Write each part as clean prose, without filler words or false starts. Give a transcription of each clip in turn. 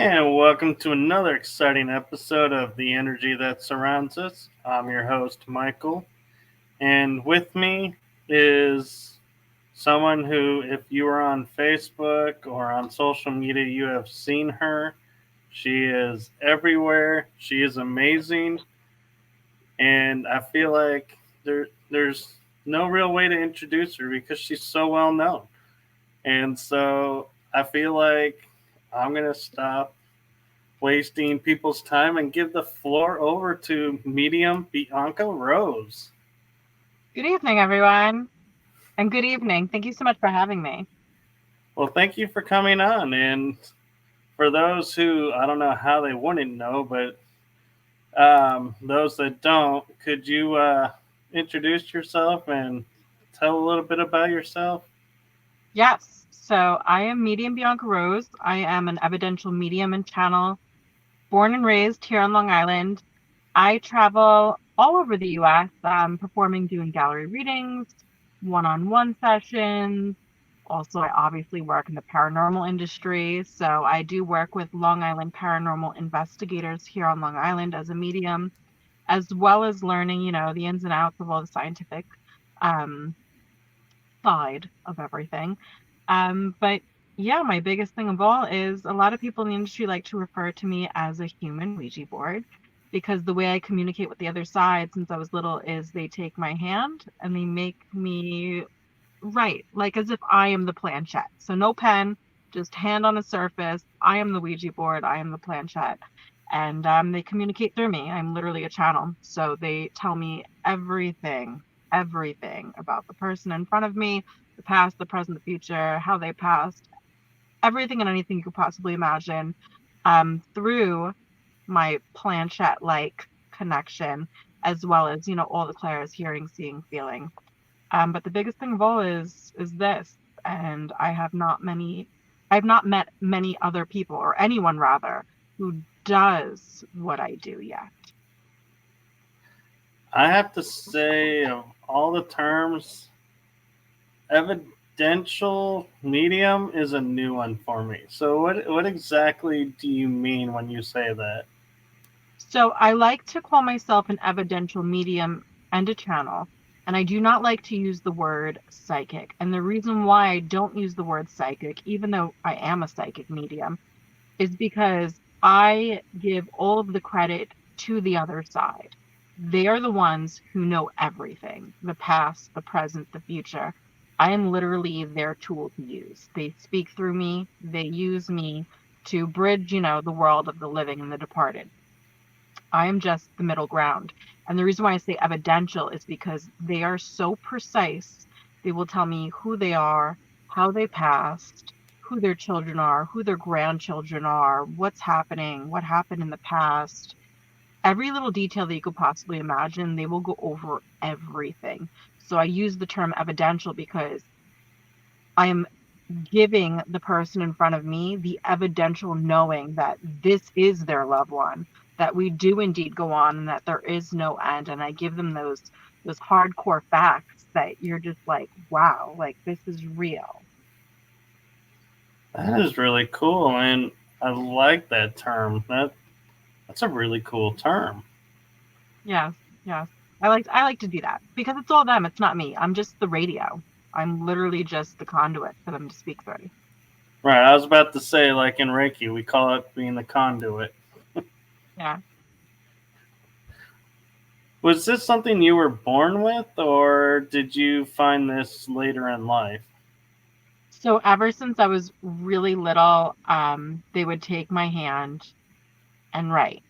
And welcome to another exciting episode of The Energy That Surrounds Us. I'm your host, Michael. And with me is someone who, if you are on Facebook or on social media, you have seen her. She is everywhere. She is amazing. And I feel like there's no real way to introduce her because she's so well known. And so I feel like I'm going to stop wasting people's time and give the floor over to Medium Bianca Rose. Good evening, everyone, and good evening. Thank you so much for having me. Well, thank you for coming on. And for those who, I don't know how they wouldn't know, but those that don't, could you introduce yourself and tell a little bit about yourself? Yes, so I am Medium Bianca Rose. I am an evidential medium and channel, born and raised here on Long Island. I travel all over the US, performing, doing gallery readings, one-on-one sessions. Also, I obviously work in the paranormal industry, so I do work with Long Island paranormal investigators here on Long Island as a medium, as well as learning, the ins and outs of all the scientific um, side of everything. But yeah, my biggest thing of all is a lot of people in the industry like to refer to me as a human Ouija board because the way I communicate with the other side since I was little is they take my hand and they make me write, like as if I am the planchette. So no pen, just hand on a surface. I am the Ouija board, I am the planchette. And they communicate through me. I'm literally a channel. So they tell me everything about the person in front of me, the past, the present, the future, how they passed, everything and anything you could possibly imagine, through my planchette like connection, as well as, all the clairs, hearing, seeing, feeling. But the biggest thing of all is this, and I've not met many other people, or anyone rather, who does what I do yet. I have to say, of all the terms, evidential medium is a new one for me. So, what exactly do you mean when you say that? So I like to call myself an evidential medium and a channel, and I do not like to use the word psychic. And the reason why I don't use the word psychic, even though I am a psychic medium, is because I give all of the credit to the other side. They are the ones who know everything, the past, the present, the future. I am literally their tool to use. They speak through me, they use me to bridge, the world of the living and the departed. I am just the middle ground. And the reason why I say evidential is because they are so precise. They will tell me who they are, how they passed, who their children are, who their grandchildren are, what's happening, what happened in the past. Every little detail that you could possibly imagine, they will go over everything. So I use the term evidential because I am giving the person in front of me the evidential knowing that this is their loved one, that we do indeed go on and that there is no end. And I give them those hardcore facts that you're just like, wow, like this is real. That is really cool, and I like that term. That's a really cool term. Yes, yes. I like to do that because it's all them, it's not me. I'm just the radio. I'm literally just the conduit for them to speak through. Right, I was about to say, like in Reiki, we call it being the conduit. Yeah. Was this something you were born with, or did you find this later in life? So ever since I was really little, they would take my hand and write.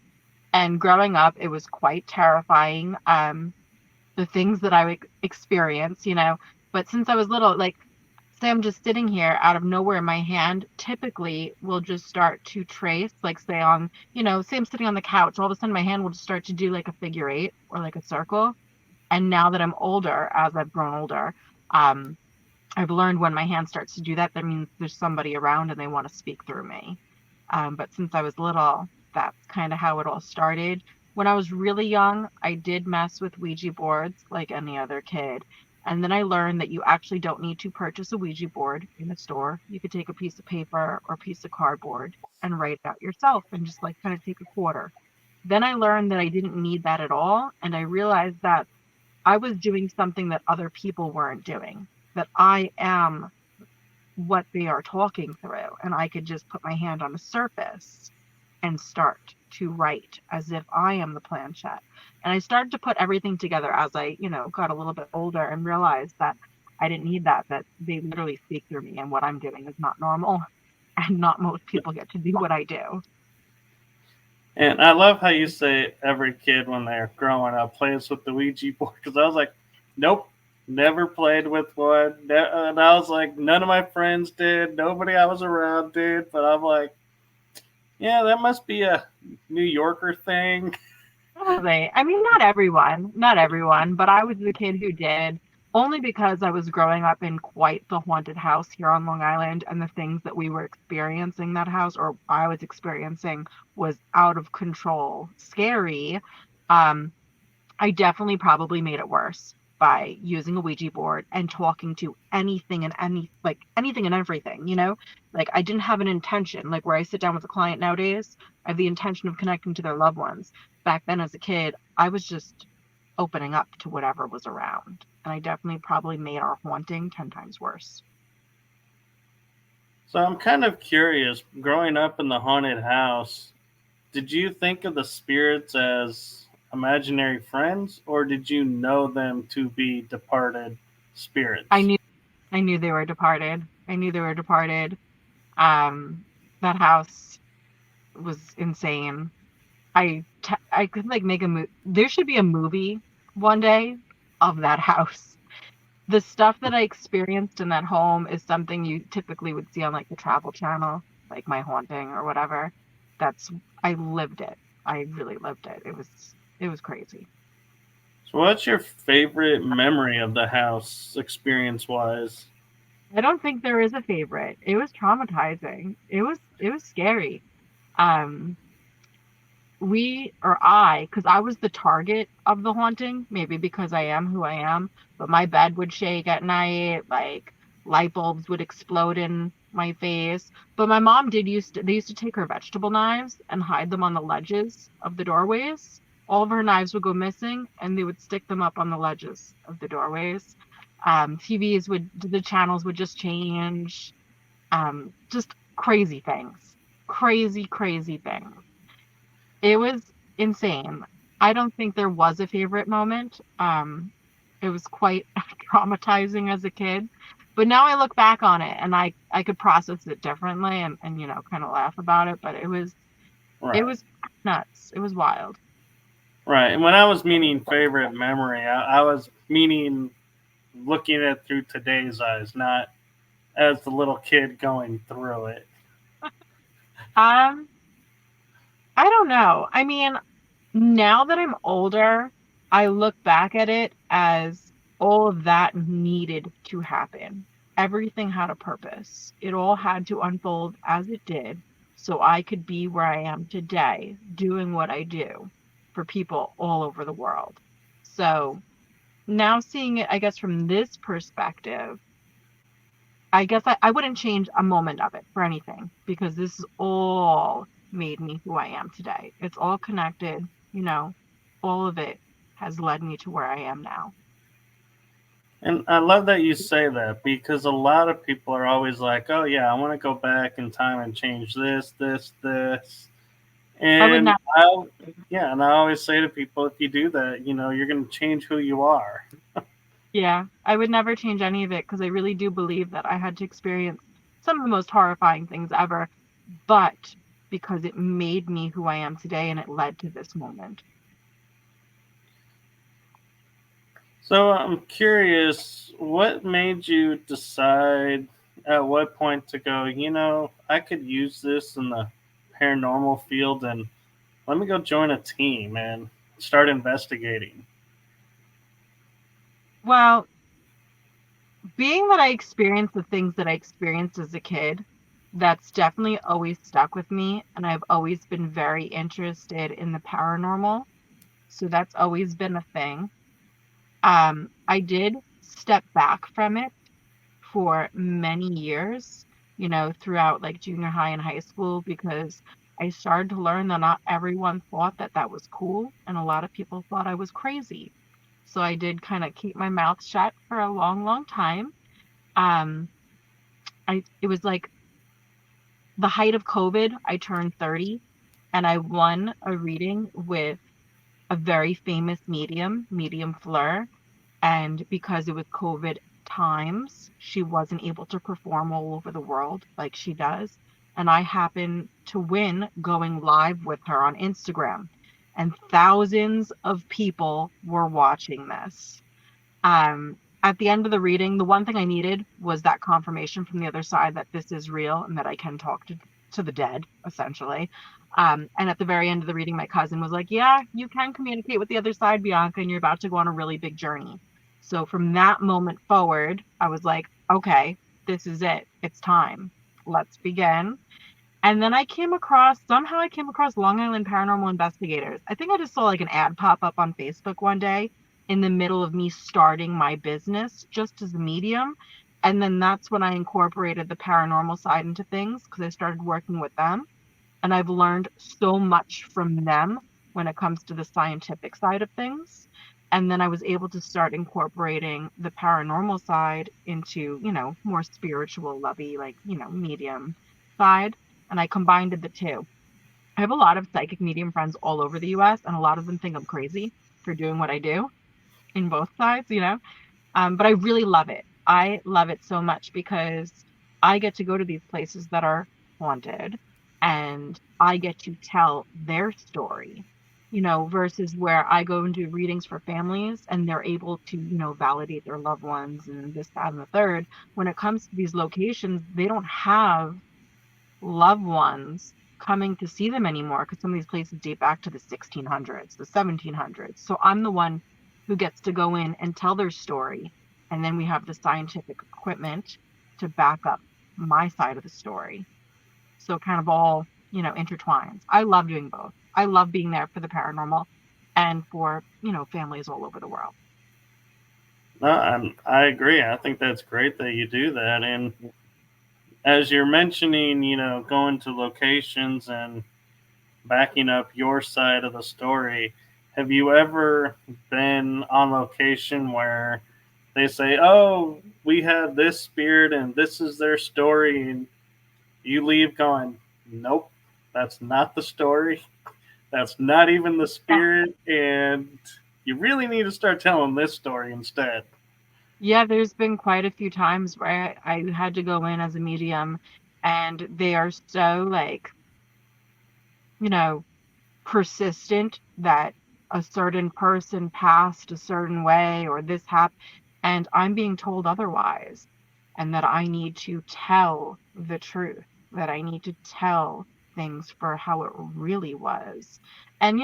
And growing up, it was quite terrifying. The things that I would experience, But since I was little, like, say I'm just sitting here out of nowhere, my hand typically will just start to trace, like, say on, say I'm sitting on the couch, all of a sudden my hand will just start to do like a figure eight or like a circle. And now that I'm older, as I've grown older, um, I've learned when my hand starts to do that, that means there's somebody around and they want to speak through me. But since I was little, that's kind of how it all started. When I was really young, I did mess with Ouija boards like any other kid. And then I learned that you actually don't need to purchase a Ouija board in a store. You could take a piece of paper or a piece of cardboard and write it out yourself and just like kind of take a quarter. Then I learned that I didn't need that at all. And I realized that I was doing something that other people weren't doing, that I am what they are talking through. And I could just put my hand on a surface and start to write as if I am the planchette. And I started to put everything together as I, got a little bit older and realized that I didn't need that they literally speak through me and what I'm doing is not normal and not most people get to do what I do. And I love how you say every kid when they're growing up plays with the Ouija board, because I was like, nope, never played with one. And I was like, none of my friends did. Nobody I was around did. But I'm like, yeah, that must be a New Yorker thing. Probably. I mean, not everyone, but I was the kid who did, only because I was growing up in quite the haunted house here on Long Island, and the things that we were experiencing that house, or I was experiencing, was out of control, scary. Um, I definitely probably made it worse by using a Ouija board and talking to anything and everything, Like I didn't have an intention, like where I sit down with a client nowadays, I have the intention of connecting to their loved ones. Back then as a kid, I was just opening up to whatever was around. And I definitely probably made our haunting 10 times worse. So I'm kind of curious, growing up in the haunted house, did you think of the spirits as imaginary friends, or did you know them to be departed I spirits? knew I knew they were departed. I knew they were departed. That house was insane. I could like make a movie. There should be a movie one day of that house. The stuff that I experienced in that home is something you typically would see on like the Travel Channel, like My Haunting or whatever. That's I lived it. I really lived it. It was crazy. So, what's your favorite memory of the house, experience wise? I don't think there is a favorite. It was traumatizing. It was scary. Um, because I was the target of the haunting, maybe because I am who I am, but my bed would shake at night, like light bulbs would explode in my face. But my mom they used to take her vegetable knives and hide them on the ledges of the doorways. All of her knives would go missing and they would stick them up on the ledges of the doorways. The channels would just change. Just crazy things. Crazy, crazy things. It was insane. I don't think there was a favorite moment. It was quite traumatizing as a kid. But now I look back on it and I could process it differently and kind of laugh about it. But it Right, was nuts. It was wild. right. And when I was meaning favorite memory, I was meaning looking at it through today's eyes, not as the little kid going through it. Um, I don't know. I mean, now that I'm older, I look back at it as all of that needed to happen. Everything had a purpose. It all had to unfold as it did so I could be where I am today, doing what I do for people all over the world. So now seeing it, I guess, from this perspective, I guess I wouldn't change a moment of it for anything because this is all made me who I am today. It's all connected, all of it has led me to where I am now. And I love that you say that, because a lot of people are always like, oh, yeah, I want to go back in time and change this, this, this. I would And not, yeah, and I always say to people, if you do that, you're going to change who you are. yeah, I would never change any of it because I really do believe that I had to experience some of the most horrifying things ever, but because it made me who I am today and it led to this moment. So I'm curious, what made you decide at what point to go, I could use this in the paranormal field, and let me go join a team and start investigating. Well, being that I experienced the things that I experienced as a kid, that's definitely always stuck with me. And I've always been very interested in the paranormal. So that's always been a thing. I did stepped back from it for many years, throughout like junior high and high school, because I started to learn that not everyone thought that that was cool, and a lot of people thought I was crazy. So I did kind of keep my mouth shut for a long, long time. Um, it was like the height of COVID. I turned 30, and I won a reading with a very famous medium Fleur. And because it was COVID times, she wasn't able to perform all over the world like she does. And I happened to win going live with her on Instagram. And thousands of people were watching this. At the end of the reading, the one thing I needed was that confirmation from the other side that this is real and that I can talk to the dead, essentially. And at the very end of the reading, my cousin was like, yeah, you can communicate with the other side, Bianca, and you're about to go on a really big journey. So from that moment forward, I was like, okay, this is it. It's time. Let's begin. And then somehow I came across Long Island Paranormal Investigators. I think I just saw like an ad pop up on Facebook one day in the middle of me starting my business just as a medium. And then that's when I incorporated the paranormal side into things because I started working with them. And I've learned so much from them when it comes to the scientific side of things. And then I was able to start incorporating the paranormal side into, more spiritual, lovey, like, medium side. And I combined the two. I have a lot of psychic medium friends all over the US, and a lot of them think I'm crazy for doing what I do in both sides. But I really love it. I love it so much because I get to go to these places that are haunted and I get to tell their story, versus where I go and do readings for families and they're able to, validate their loved ones and this, that, and the third. When it comes to these locations, they don't have loved ones coming to see them anymore because some of these places date back to the 1600s, the 1700s. So I'm the one who gets to go in and tell their story. And then we have the scientific equipment to back up my side of the story. So kind of all, intertwines. I love doing both. I love being there for the paranormal and for, families all over the world. No, I agree. I think that's great that you do that. And as you're mentioning, going to locations and backing up your side of the story, have you ever been on location where they say, "Oh, we have this spirit and this is their story," and you leave going, "Nope, that's not the story. That's not even the spirit, and you really need to start telling this story instead." Yeah, there's been quite a few times where I had to go in as a medium and they are so like, you know, persistent that a certain person passed a certain way or this happened, and I'm being told otherwise, and that I need to tell the truth, that I need to tell things for how it really was. And,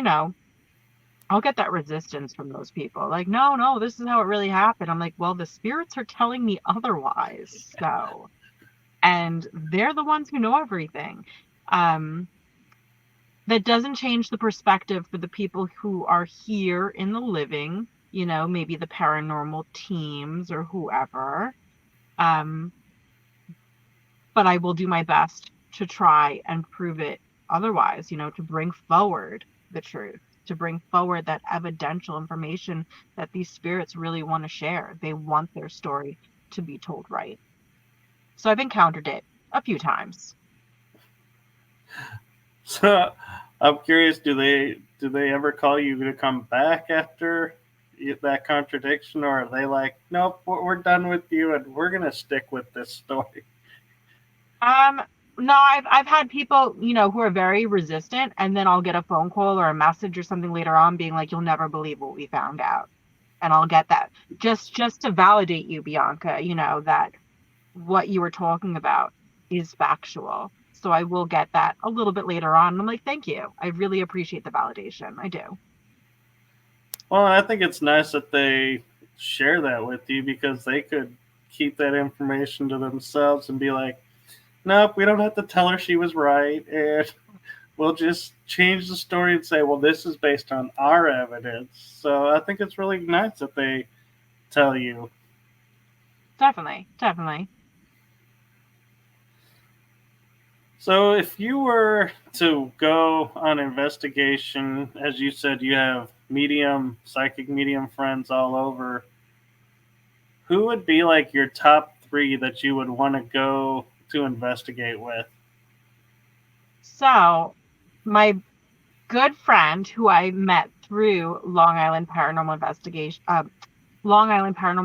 I'll get that resistance from those people. Like, no, no, this is how it really happened. I'm like, well, the spirits are telling me otherwise. So, and they're the ones who know everything. Um, that doesn't change the perspective for the people who are here in the living, maybe the paranormal teams or whoever. Um, but I will do my best to try and prove it otherwise, to bring forward the truth, to bring forward that evidential information that these spirits really want to share. They want their story to be told right. So I've encountered it a few times. So I'm curious, do they ever call you to come back after that contradiction, or are they like, nope, we're done with you and we're gonna stick with this story? Um, no, I've had people, who are very resistant, and then I'll get a phone call or a message or something later on being like, "You'll never believe what we found out." And I'll get that just to validate you, Bianca, that what you were talking about is factual. So I will get that a little bit later on. I'm like, "Thank you. I really appreciate the validation. I do." Well, I think it's nice that they share that with you because they could keep that information to themselves and be like, nope, we don't have to tell her she was right, and we'll just change the story and say, well, this is based on our evidence. So I think it's really nice that they tell you. Definitely, definitely. So, if you were to go on investigation, as you said, you have medium, psychic medium friends all over. Who would be like your top three that you would want to go to investigate with? So, my good friend who I met through Long Island Paranormal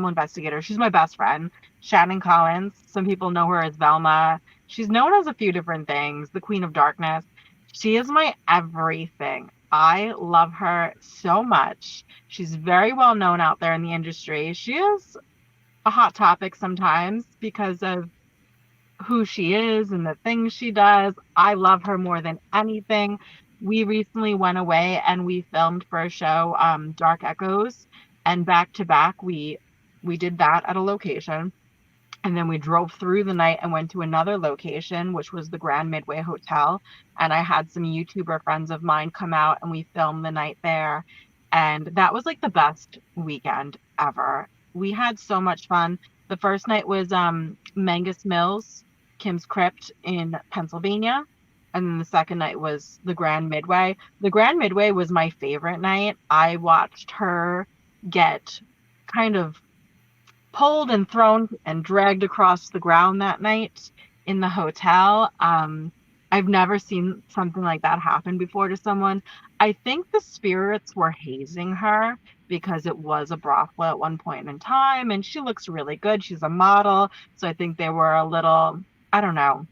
Investigator. She's my best friend, Shannon Collins. Some people know her as Velma. She's known as a few different things, the Queen of Darkness. She is my everything. I love her so much. She's very well known out there in the industry. She is a hot topic sometimes because of who she is and the things she does. I love her more than anything. We recently went away and we filmed for a show, Dark Echoes, and back to back we did that at a location. And then we drove through the night and went to another location, which was the Grand Midway Hotel. And I had some YouTuber friends of mine come out and we filmed the night there. And that was like the best weekend ever. We had so much fun. The first night was Mangus Mills, Kim's Crypt in Pennsylvania. And then the second night was the Grand Midway. The Grand Midway was my favorite night. I watched her get kind of pulled and thrown and dragged across the ground that night in the hotel. I've never seen something like that happen before to someone. I think the spirits were hazing her because it was a brothel at one point in time, and she looks really good. She's a model, so I think they were a little, I don't know,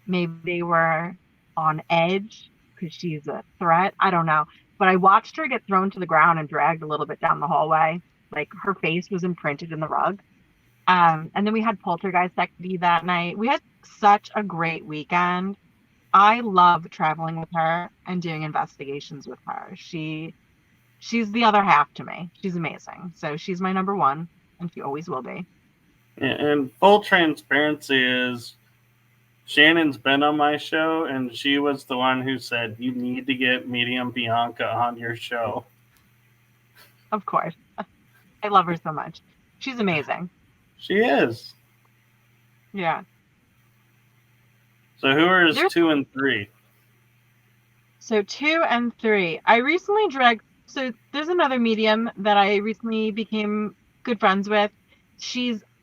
maybe they were on edge because she's a threat. I don't know. But I watched her get thrown to the ground and dragged a little bit down the hallway. Like her face was imprinted in the rug. And then we had Poltergeist activity that night. We had such a great weekend. I love traveling with her and doing investigations with her. She's the other half to me. She's amazing. So she's my number one, and she always will be. And full transparency is Shannon's been on my show, and she was the one who said, "You need to get Medium Bianca on your show." Of course. I love her so much. She's amazing. She is. Yeah. So, who are his There's two and three? So two and three. So there's another medium that I recently became good friends with.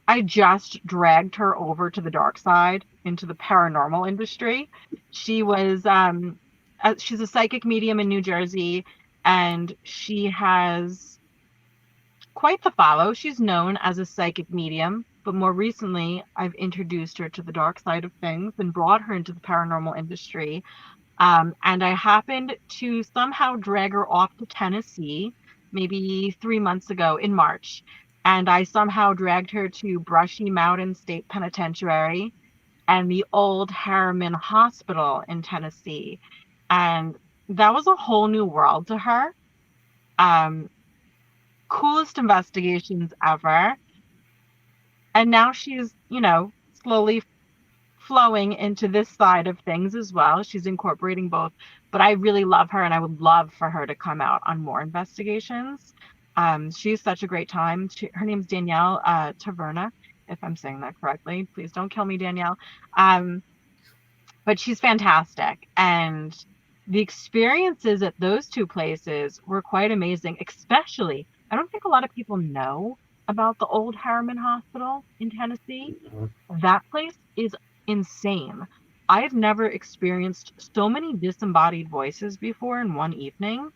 I just dragged her over to the dark side into the paranormal industry. She's a psychic medium in New Jersey, and she has quite the follow. She's known as a psychic medium, but more recently, I've introduced her to the dark side of things and brought her into the paranormal industry. And I happened to somehow drag her off to Tennessee maybe 3 months ago in March. And I somehow dragged her to Brushy Mountain State Penitentiary and the old Harriman Hospital in Tennessee. And that was a whole new world to her. Um, Coolest investigations ever. And now she's, slowly flowing into this side of things as well. She's incorporating both, but I really love her and I would love for her to come out on more investigations. She's such a great time. Her name's Danielle Taverna, if I'm saying that correctly. Please don't kill me, Danielle. Um, but she's fantastic. And the experiences at those two places were quite amazing, especially, I don't think a lot of people know about the old Harriman Hospital in Tennessee. That place is insane. I've never experienced so many disembodied voices before in one evening.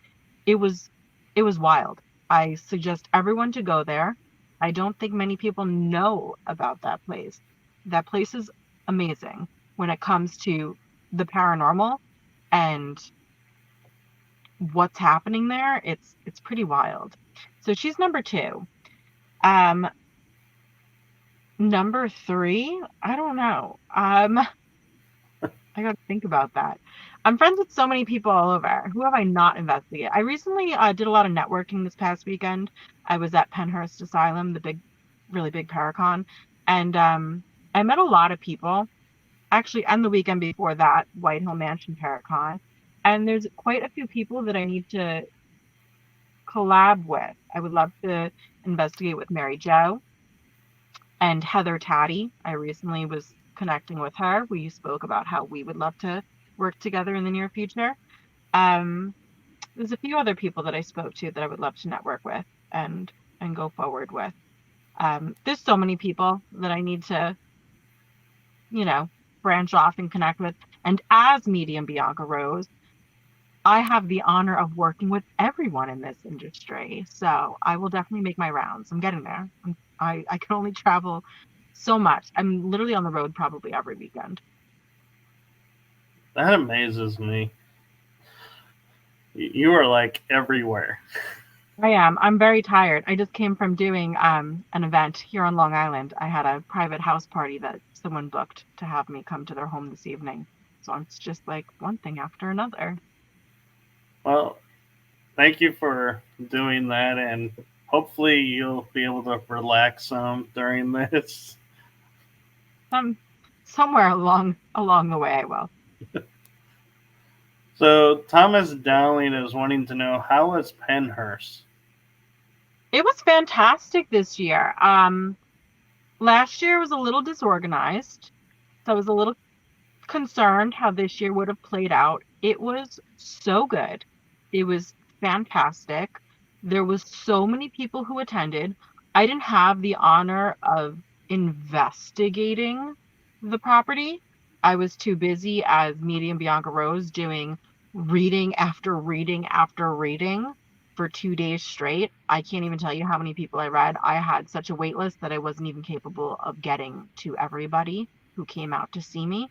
It was it was wild. I suggest everyone to go there. I don't think many people know about that place. That place is amazing when it comes to the paranormal and what's happening there. It's pretty wild. So she's number two. Um, Number three, I don't know. I gotta think about that. I'm friends with so many people all over. Who have I not investigated? I recently did a lot of networking this past weekend. I was at Penhurst Asylum, the really big Paracon, and I met a lot of people. Actually, and the weekend before that, White Hill Mansion Paracon, and there's quite a few people that I need to collab with. I would love to investigate with Mary Jo And Heather Taddy, I recently was connecting with her. We spoke about how we would love to work together in the near future. Um, there's a few other people that I spoke to that I would love to network with and go forward with. There's so many people that I need to, you know, branch off and connect with. And as Medium Bianca Rose, I have the honor of working with everyone in this industry. So I will definitely make my rounds. I'm getting there. I can only travel so much. I'm literally on the road probably every weekend. That amazes me. You are like everywhere. I am. I'm very tired. I just came from doing an event here on Long Island. I had a private house party that someone booked to have me come to their home this evening. So it's just like one thing after another. Well, thank you for doing that, and hopefully you'll be able to relax some during this. Somewhere along the way I will. So Thomas Dowling is wanting to know, how was Penhurst? It was fantastic this year. Last year was a little disorganized, so I was a little concerned how this year would have played out. It was so good. It was fantastic. There was so many people who attended. I didn't have the honor of investigating the property. I was too busy as Medium Bianca Rose doing reading after reading after reading for 2 days straight. I can't even tell you how many people I read. I had such a wait list that I wasn't even capable of getting to everybody who came out to see me.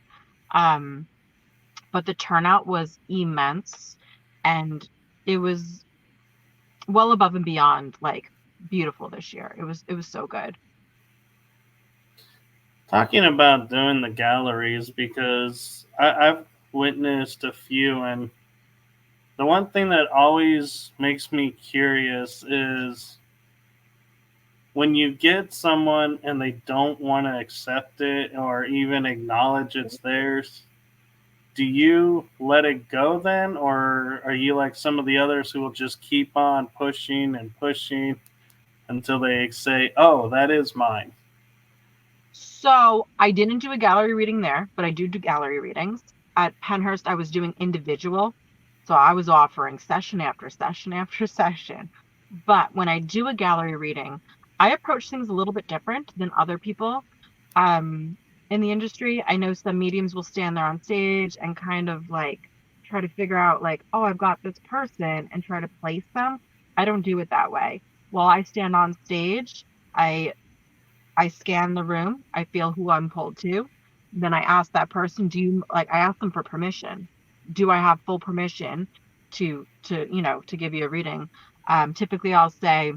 Um, but the turnout was immense, and it was well above and beyond like beautiful this year. It was so good. Talking about doing the galleries, because I've witnessed a few, and the one thing that always makes me curious is when you get someone and they don't want to accept it or even acknowledge it's theirs. Do you let it go then, or are you like some of the others who will just keep on pushing and pushing until they say, "Oh, that is mine"? So I didn't do a gallery reading there, but I do gallery readings. At Penhurst, I was doing individual. So I was offering session after session after session. But when I do a gallery reading, I approach things a little bit different than other people. In the industry, I know some mediums will stand there on stage and kind of like try to figure out like, oh, I've got this person and try to place them. I don't do it that way. While I stand on stage, I I scan the room, I feel who I'm pulled to. Then I ask that person, I ask them for permission. Do I have full permission to give you a reading? Typically I'll say,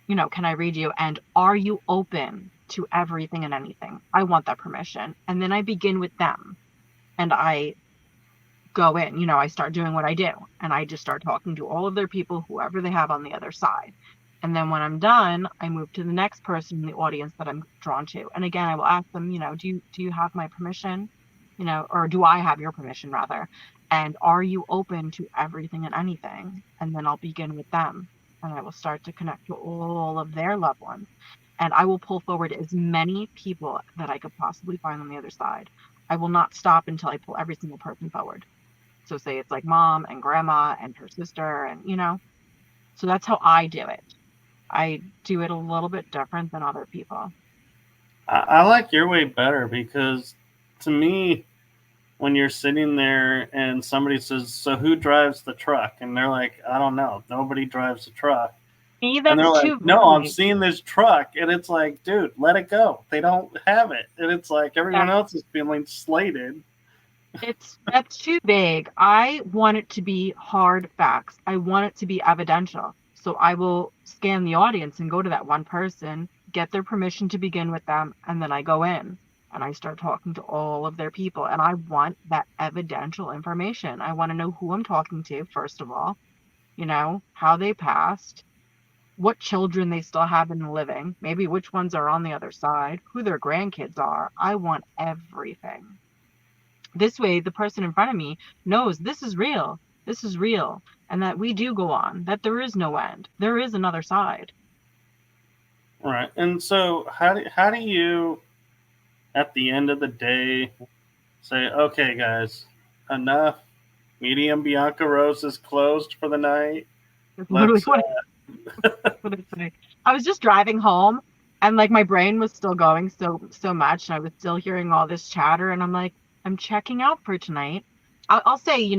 can I read you? And are you open to everything and anything? I want that permission. And then I begin with them and I go in, I start doing what I do and I just start talking to all of their people, whoever they have on the other side. And then when I'm done, I move to the next person in the audience that I'm drawn to. And again, I will ask them, do you have my permission? Or do I have your permission rather? And are you open to everything and anything? And then I'll begin with them and I will start to connect to all of their loved ones. And I will pull forward as many people that I could possibly find on the other side. I will not stop until I pull every single person forward. So say it's like mom and grandma and her sister and so that's how I do it. I do it a little bit different than other people. I like your way better, because to me, when you're sitting there and somebody says, "So who drives the truck?" and they're like, "I don't know. Nobody drives the truck." Me, And they're that's like, too "No, I'm vague. seeing this truck." And it's like, dude, let it go. They don't have it. And it's like everyone That's else is feeling slated. that's too vague. I want it to be hard facts. I want it to be evidential. So I will scan the audience and go to that one person, get their permission to begin with them, and then I go in and I start talking to all of their people. And I want that evidential information. I want to know who I'm talking to, first of all, how they passed, what children they still have in the living, maybe which ones are on the other side, who their grandkids are. I want everything. This way, the person in front of me knows this is real, and that we do go on, that there is no end, there is another side. Right. And so how do you at the end of the day say, okay, guys, enough. Medium Bianca Rose is closed for the night. That's literally Let's. what I say. I was just driving home and like my brain was still going so much and I was still hearing all this chatter and I'm like, I'm checking out for tonight. I'll say,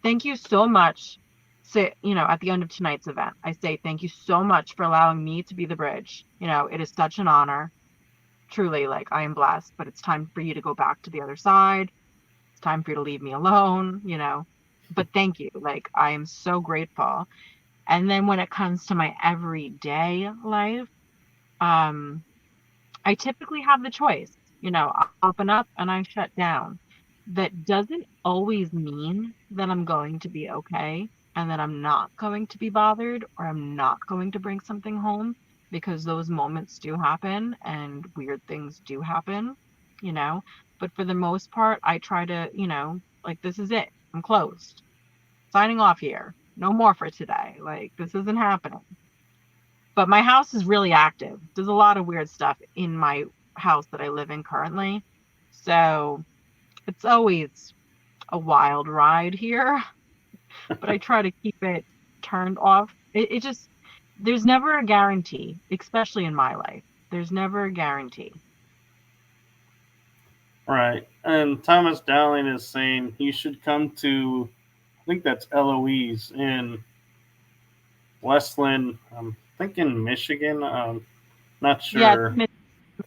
thank you so much. Say, at the end of tonight's event, I say thank you so much for allowing me to be the bridge. It is such an honor. Truly, like I am blessed, but it's time for you to go back to the other side. It's time for you to leave me alone. But thank you. Like I am so grateful. And then when it comes to my everyday life, um, I typically have the choice. I open up and I shut down. That doesn't always mean that I'm going to be okay and that I'm not going to be bothered or I'm not going to bring something home because those moments do happen and weird things do happen, you know. But for the most part, I try to, like, this is it. I'm closed. Signing off here. No more for today. Like, this isn't happening. But my house is really active. There's a lot of weird stuff in my house that I live in currently. So it's always a wild ride here, but I try to keep it turned off. It just, there's never a guarantee, especially in my life. There's never a guarantee. Right. And Thomas Dowling is saying you should come to, I think that's Eloise in Westland. I'm thinking Michigan. Not Yeah, sure.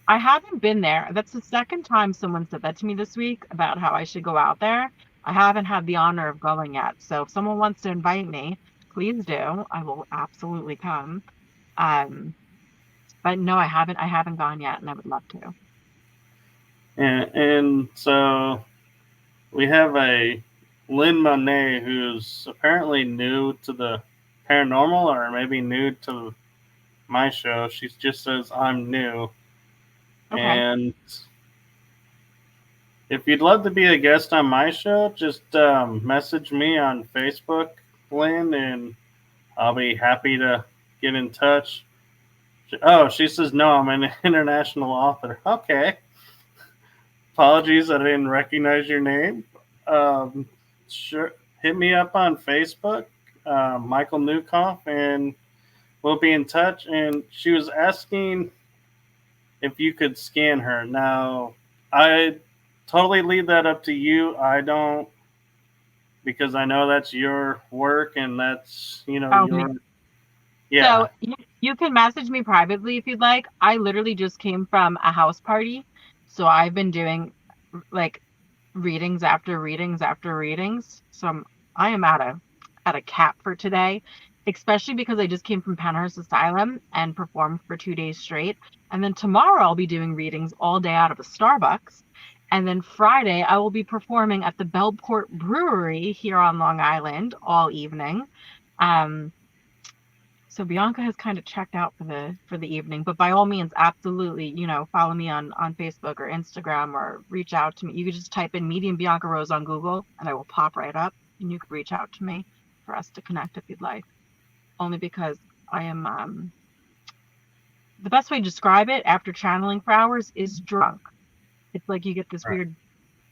I haven't been there. That's the second time someone said that to me this week about how I should go out there. I haven't had the honor of going yet. So if someone wants to invite me, please do. I will absolutely come. Um, but no, I haven't gone yet and I would love to. And so we have a Lynn Monet who's apparently new to the paranormal or maybe new to my show. She just says, I'm new. Okay. And if you'd love to be a guest on my show, just message me on Facebook, Lynn, and I'll be happy to get in touch. Oh, she says, no, I'm an international author. Okay. Apologies, I didn't recognize your name. Sure. Hit me up on Facebook, Michael Newcoff, and we'll be in touch. And she was asking if you could scan her. Now, I totally leave that up to you. I don't, because I know that's your work and that's, Oh, your, so yeah. you can message me privately if you'd like. I literally just came from a house party. So I've been doing like readings after readings after readings. So I am at a cap for today, especially because I just came from Penhurst Asylum and performed for 2 days straight. And then tomorrow I'll be doing readings all day out of a Starbucks. And then Friday I will be performing at the Bellport Brewery here on Long Island all evening. Um, so Bianca has kind of checked out for the evening, but by all means, absolutely, follow me on Facebook or Instagram or reach out to me. You could just type in Medium Bianca Rose on Google and I will pop right up and you could reach out to me for us to connect if you'd like. Only because I am the best way to describe it after channeling for hours is drunk. It's like you get this Right. weird,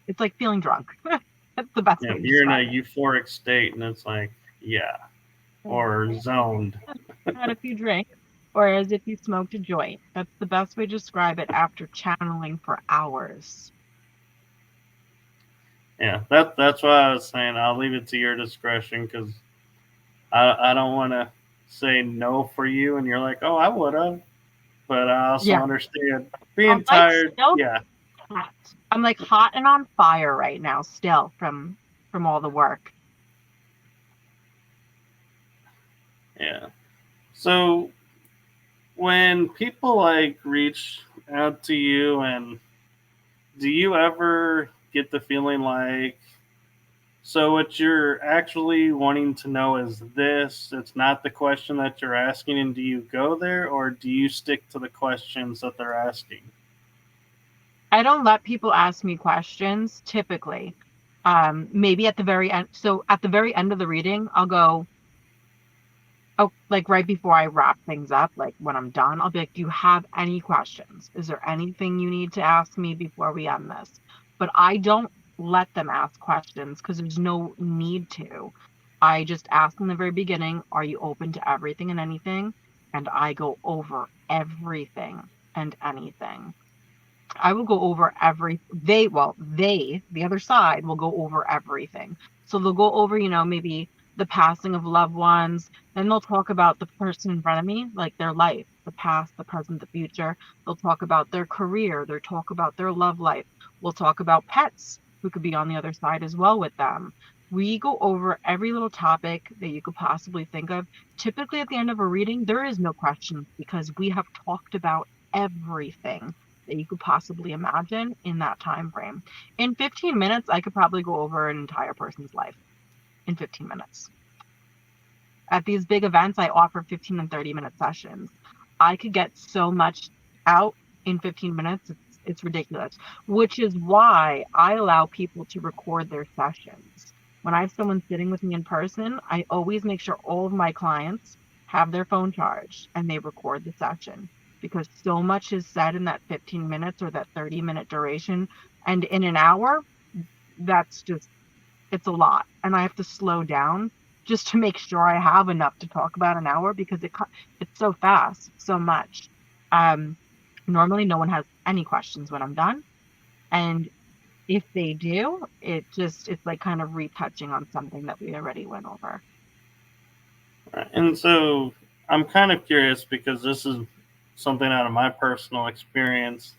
it's like feeling drunk. That's the best Yeah, way to you're in describe a euphoric state and it's like, yeah, or it. zoned. Had a few drinks, or as if you smoked a joint. That's the best way to describe it after channeling for hours. Yeah, that's why I was saying I'll leave it to your discretion because I don't want to say no for you and you're like, oh, I would have, but I also Yeah, understand I'm being like tired. still Yeah, hot. I'm like hot and on fire right now, still from all the work. yeah. So when people like reach out to you, and do you ever get the feeling like, so what you're actually wanting to know is this? It's not the question that you're asking, and do you go there, or do you stick to the questions that they're asking? I don't let people ask me questions typically. Maybe at the very end. So at the very end of the reading, I'll go, Oh, like right before I wrap things up, like when I'm done, I'll be like, do you have any questions? Is there anything you need to ask me before we end this? But I don't let them ask questions because there's no need to. I just ask in the very beginning, are you open to everything and anything? And I go over everything and anything. I will go over the other side will go over everything. So they'll go over, maybe the passing of loved ones. Then they'll talk about the person in front of me, like their life, the past, the present, the future. They'll talk about their career. They'll talk about their love life. We'll talk about pets who could be on the other side as well with them. We go over every little topic that you could possibly think of. Typically, at the end of a reading, there is no questions because we have talked about everything that you could possibly imagine in that time frame. In 15 minutes, I could probably go over an entire person's life in 15 minutes. At these big events, I offer 15 and 30-minute sessions. I could get so much out in 15 minutes. It's ridiculous, which is why I allow people to record their sessions. When I have someone sitting with me in person, I always make sure all of my clients have their phone charged and they record the session because so much is said in that 15 minutes or that 30-minute duration. And in an hour, that's just, it's a lot. And I have to slow down just to make sure I have enough to talk about an hour because it's so fast, so much. Um, Normally, no one has any questions when I'm done. And if they do, it's like kind of retouching on something that we already went over. And so I'm kind of curious because this is something out of my personal experience.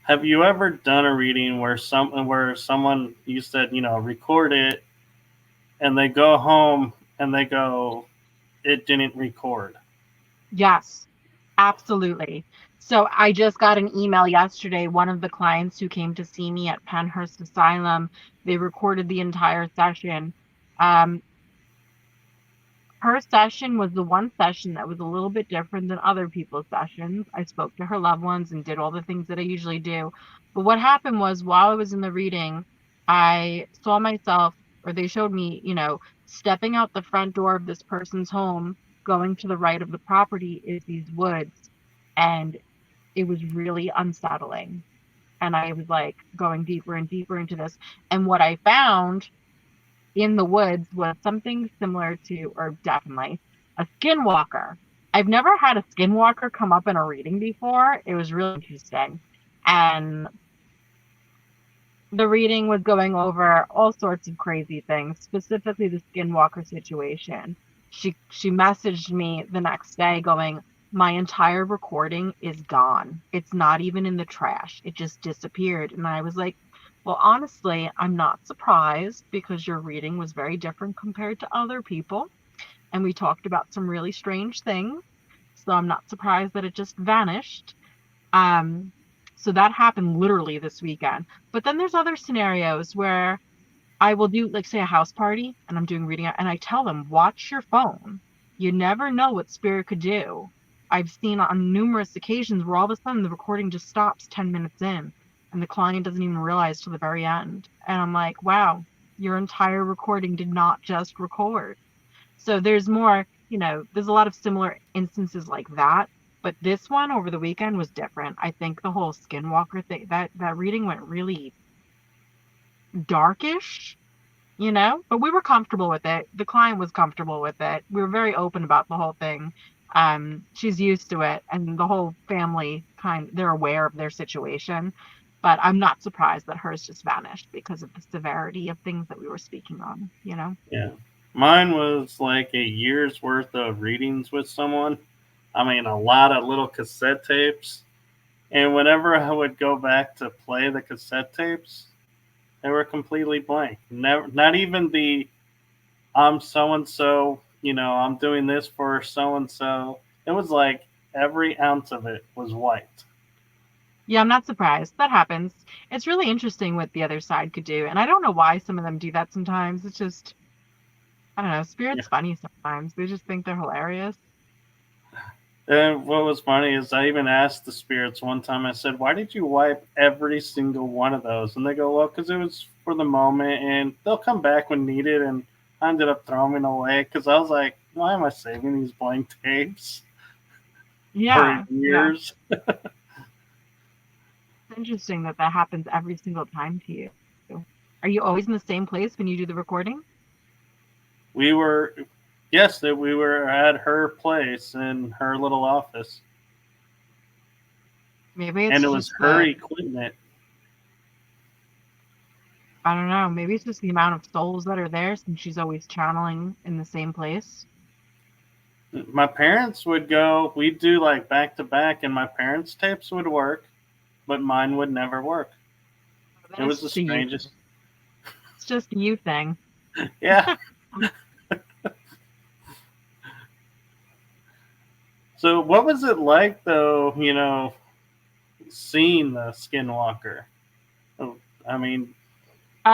Have you ever done a reading where someone you said, record it and they go home and they go, it didn't record? Yes, absolutely. So I just got an email yesterday. One of the clients who came to see me at Penhurst Asylum, they recorded the entire session. Um, Her session was the one session that was a little bit different than other people's sessions. I spoke to her loved ones and did all the things that I usually do. But what happened was while I was in the reading, I saw myself, or they showed me, stepping out the front door of this person's home, going to the right of the property is these woods. And it was really unsettling. And I was like going deeper and deeper into this. And what I found in the woods was something similar to, or definitely, a skinwalker. I've never had a skinwalker come up in a reading before. It was really interesting. And the reading was going over all sorts of crazy things, specifically the skinwalker situation. She messaged me the next day going, my entire recording is gone. It's not even in the trash. It just disappeared. And I was like, well, honestly, I'm not surprised because your reading was very different compared to other people. And we talked about some really strange things. So I'm not surprised that it just vanished. Um, so that happened literally this weekend. But then there's other scenarios where I will do, like, say, a house party and I'm doing reading, and I tell them, watch your phone. You never know what spirit could do. I've seen on numerous occasions where all of a sudden the recording just stops 10 minutes in and the client doesn't even realize till the very end. And I'm like, wow, your entire recording did not just record. So there's more, there's a lot of similar instances like that. But this one over the weekend was different. I think the whole skinwalker thing, that reading went really darkish, but we were comfortable with it. The client was comfortable with it. We were very open about the whole thing. She's used to it, and the whole family they're aware of their situation. But I'm not surprised that hers just vanished because of the severity of things that we were speaking on. Yeah. Mine was like a year's worth of readings with someone. I mean, a lot of little cassette tapes. And whenever I would go back to play the cassette tapes, they were completely blank. Never, not even the I'm so and so, I'm doing this for so and so. It was like every ounce of it was white. Yeah, I'm not surprised. That happens. It's really interesting what the other side could do. And I don't know why some of them do that sometimes. It's just, I don't know, Yeah. spirit's funny sometimes. They just think they're hilarious. And what was funny is I even asked the spirits one time, I said, why did you wipe every single one of those? And they go, well, because it was for the moment and they'll come back when needed. And I ended up throwing it away because I was like, why am I saving these blank tapes for Yeah, yeah. years? It's interesting that that happens every single time to you. Are you always in the same place when you do the recording? We were, yes, that we were at her place in her little office, Maybe and it's it was just her the, equipment. I don't know, maybe it's just the amount of souls that are there since she's always channeling in the same place. My parents would go. We'd do like back to back, and my parents' tapes would work, but mine would never work. Then It it's was the just a you, strangest. it's just a you thing. Yeah. So, what was it like, though? Seeing the Skinwalker. Oh, I mean,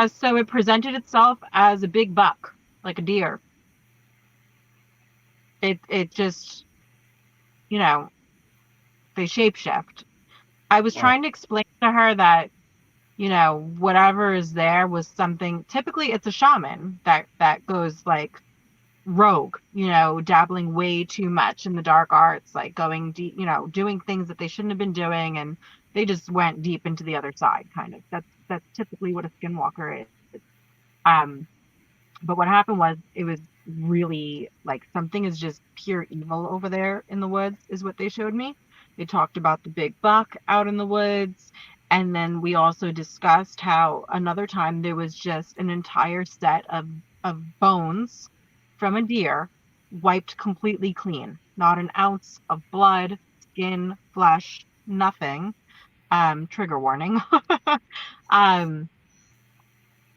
So it presented itself as a big buck, like a deer. It just, you know, they shapeshift. I was well, trying to explain to her that, whatever is there was something. Typically, it's a shaman that goes like rogue, dabbling way too much in the dark arts, like going deep, doing things that they shouldn't have been doing, and they just went deep into the other side, kind of. That's typically what a skinwalker is. Um, but what happened was it was really like something is just pure evil over there in the woods, is what they showed me. They talked about the big buck out in the woods. And then we also discussed how another time there was just an entire set of bones from a deer wiped completely clean. Not an ounce of blood, skin, flesh, nothing. Trigger warning. um,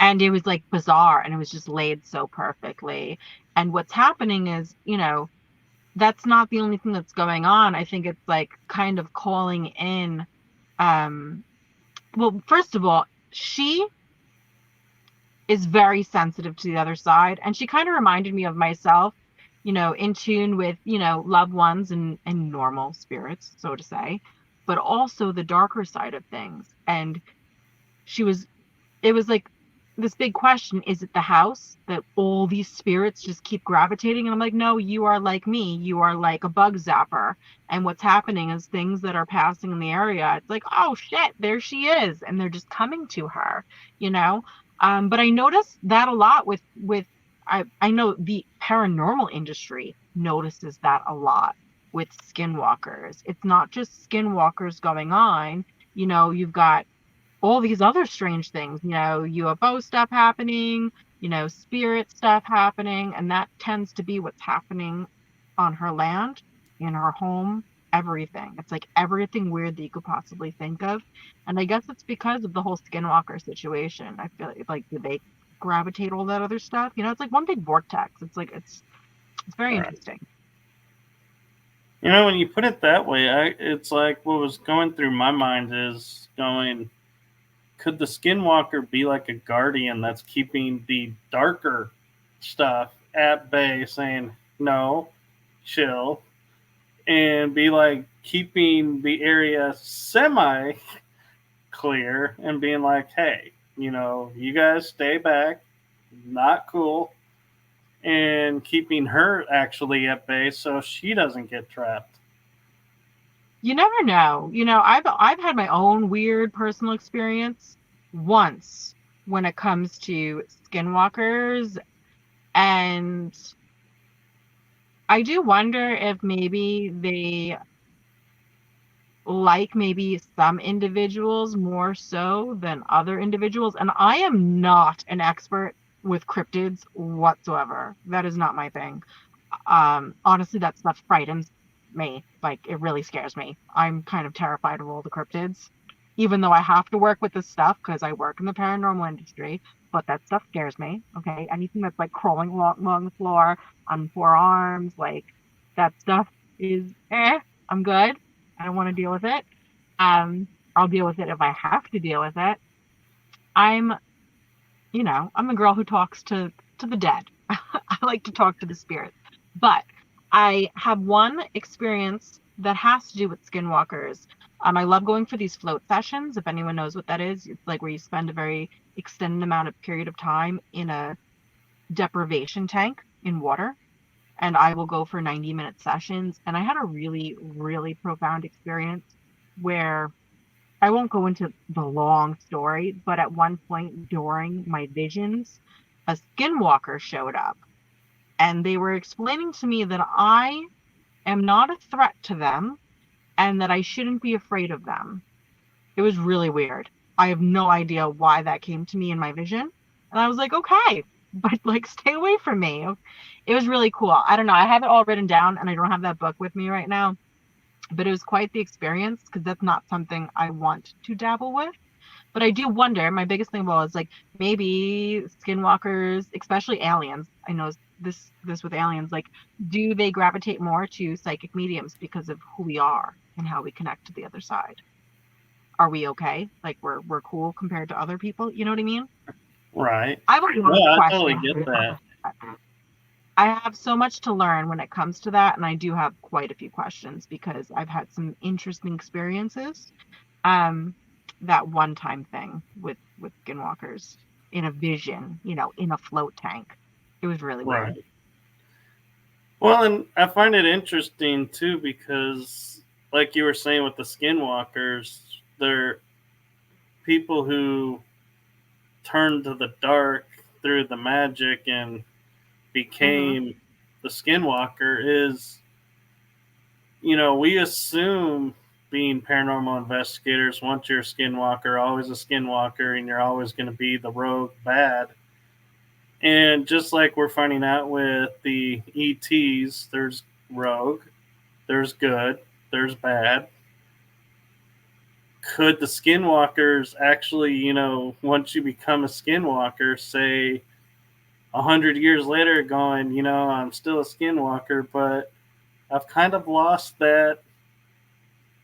and it was like bizarre and it was just laid so perfectly. And what's happening is, that's not the only thing that's going on. I think it's like kind of calling in, um well, first of all, she is very sensitive to the other side, and she kind of reminded me of myself, in tune with, loved ones and normal spirits, so to say, but also the darker side of things. And she was it was like this big question: is it the house that all these spirits just keep gravitating? And I'm like, no, you are like me, you are like a bug zapper. And what's happening is things that are passing in the area, it's like, oh shit, there she is, and they're just coming to her, you know but I noticed that a lot with I know the paranormal industry notices that a lot with skinwalkers. It's not just skinwalkers going on. You've got all these other strange things, UFO stuff happening, spirit stuff happening, and that tends to be what's happening on her land, in her home, everything. It's like everything weird that you could possibly think of. And I guess it's because of the whole Skinwalker situation. I feel like do they gravitate all that other stuff? It's like one big vortex. It's like it's very all right. interesting. When you put it that way, it's like what was going through my mind is going, could the Skinwalker be like a guardian that's keeping the darker stuff at bay, saying, no, chill, and be like keeping the area semi clear and being like, hey, you guys stay back, not cool, and keeping her actually at bay so she doesn't get trapped. You never know. I've had my own weird personal experience once when it comes to skinwalkers, and I do wonder if maybe they like maybe some individuals more so than other individuals. And I am not an expert with cryptids whatsoever. That is not my thing. Honestly, that stuff frightens me. Like, it really scares me. I'm kind of terrified of all the cryptids, even though I have to work with this stuff because I work in the paranormal industry. But that stuff scares me. Okay, anything that's like crawling along the floor on four arms, like that stuff is I'm good. I don't want to deal with it. I'll deal with it if I have to deal with it. I'm, I'm a girl who talks to the dead. I like to talk to the spirits. But I have one experience that has to do with skinwalkers. I love going for these float sessions. If anyone knows what that is, it's like where you spend a very extended amount of period of time in a deprivation tank in water. and I will go for 90-minute sessions. And I had a really, really profound experience where I won't go into the long story, but at one point during my visions, a skinwalker showed up and they were explaining to me that I am not a threat to them and that I shouldn't be afraid of them. It was really weird. I have no idea why that came to me in my vision. And I was like, okay, but like stay away from me. It was really cool. I don't know. I have it all written down and I don't have that book with me right now, but it was quite the experience because that's not something I want to dabble with. But I do wonder, my biggest thing was like maybe skinwalkers, especially aliens. I know this with aliens, like do they gravitate more to psychic mediums because of who we are and how we connect to the other side? Are we okay? Like we're cool compared to other people, you know what I mean? Right. I have a lot of Yeah, I totally questions. get that. I have so much to learn when it comes to that, and I do have quite a few questions because I've had some interesting experiences. Um, that one-time thing with skinwalkers in a vision, in a float tank. It was really weird. Right. Well, and I find it interesting too because, like you were saying with the skinwalkers, they're people who turned to the dark through the magic and became the skinwalker. Is, we assume being paranormal investigators, once you're a skinwalker, always a skinwalker, and you're always going to be the rogue bad. And just like we're finding out with the ETs, there's rogue, there's good, there's bad. Could the skinwalkers actually, once you become a skinwalker, say 100 years later, going, I'm still a skinwalker, but I've kind of lost that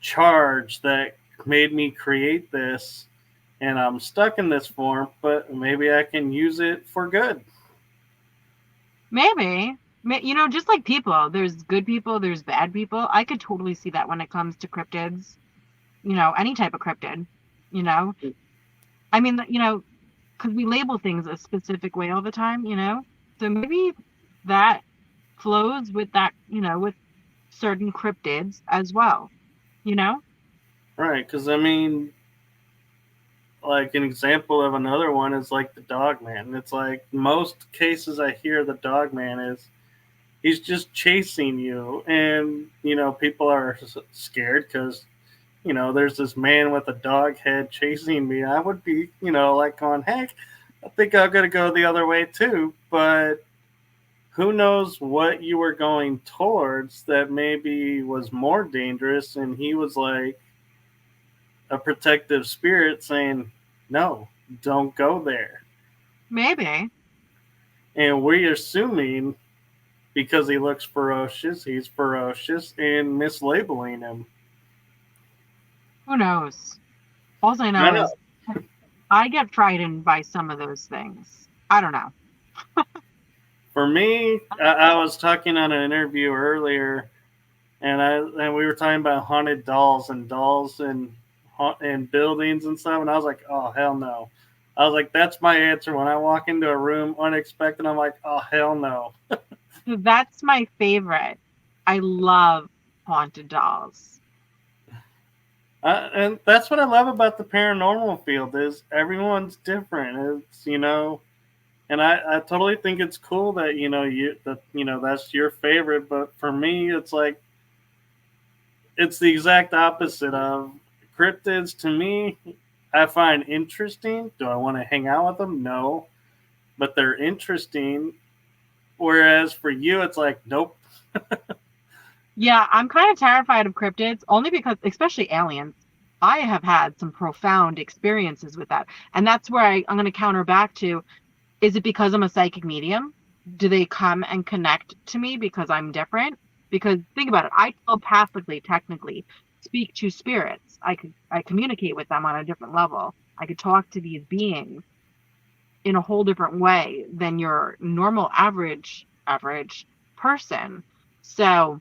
charge that made me create this, and I'm stuck in this form, but maybe I can use it for good. Maybe. Just like people, there's good people, there's bad people. I could totally see that when it comes to cryptids, any type of cryptid, you know. I mean, because we label things a specific way all the time, So maybe that flows with that, with certain cryptids as well, Right, because I mean, like an example of another one is like the dog man. It's like most cases I hear the dog man is he's just chasing you, and people are scared because there's this man with a dog head chasing me. I would be like going, heck, I think I'm gonna go the other way too, but who knows what you were going towards that maybe was more dangerous, and he was like a protective spirit saying, no, don't go there. Maybe. And we're assuming because he looks ferocious, he's ferocious and mislabeling him. Who knows? All I know is I get frightened by some of those things. I don't know. For me, I was talking on an interview earlier, and we were talking about haunted dolls and buildings and stuff, and I was like, oh hell no. I was like, that's my answer when I walk into a room unexpected. I'm like, oh hell no. That's my favorite. I love haunted dolls. And that's what I love about the paranormal field is everyone's different. It's and I totally think it's cool that that's your favorite. But for me, it's like it's the exact opposite of cryptids. To me, I find interesting. Do I want to hang out with them? No, but they're interesting. Whereas for you, it's like, nope. Yeah, I'm kind of terrified of cryptids only because, especially aliens, I have had some profound experiences with that. And that's where I'm going to counter back to, is it because I'm a psychic medium? Do they come and connect to me because I'm different? Because think about it, I telepathically, technically, speak to spirits. I communicate with them on a different level. I could talk to these beings in a whole different way than your normal average person. So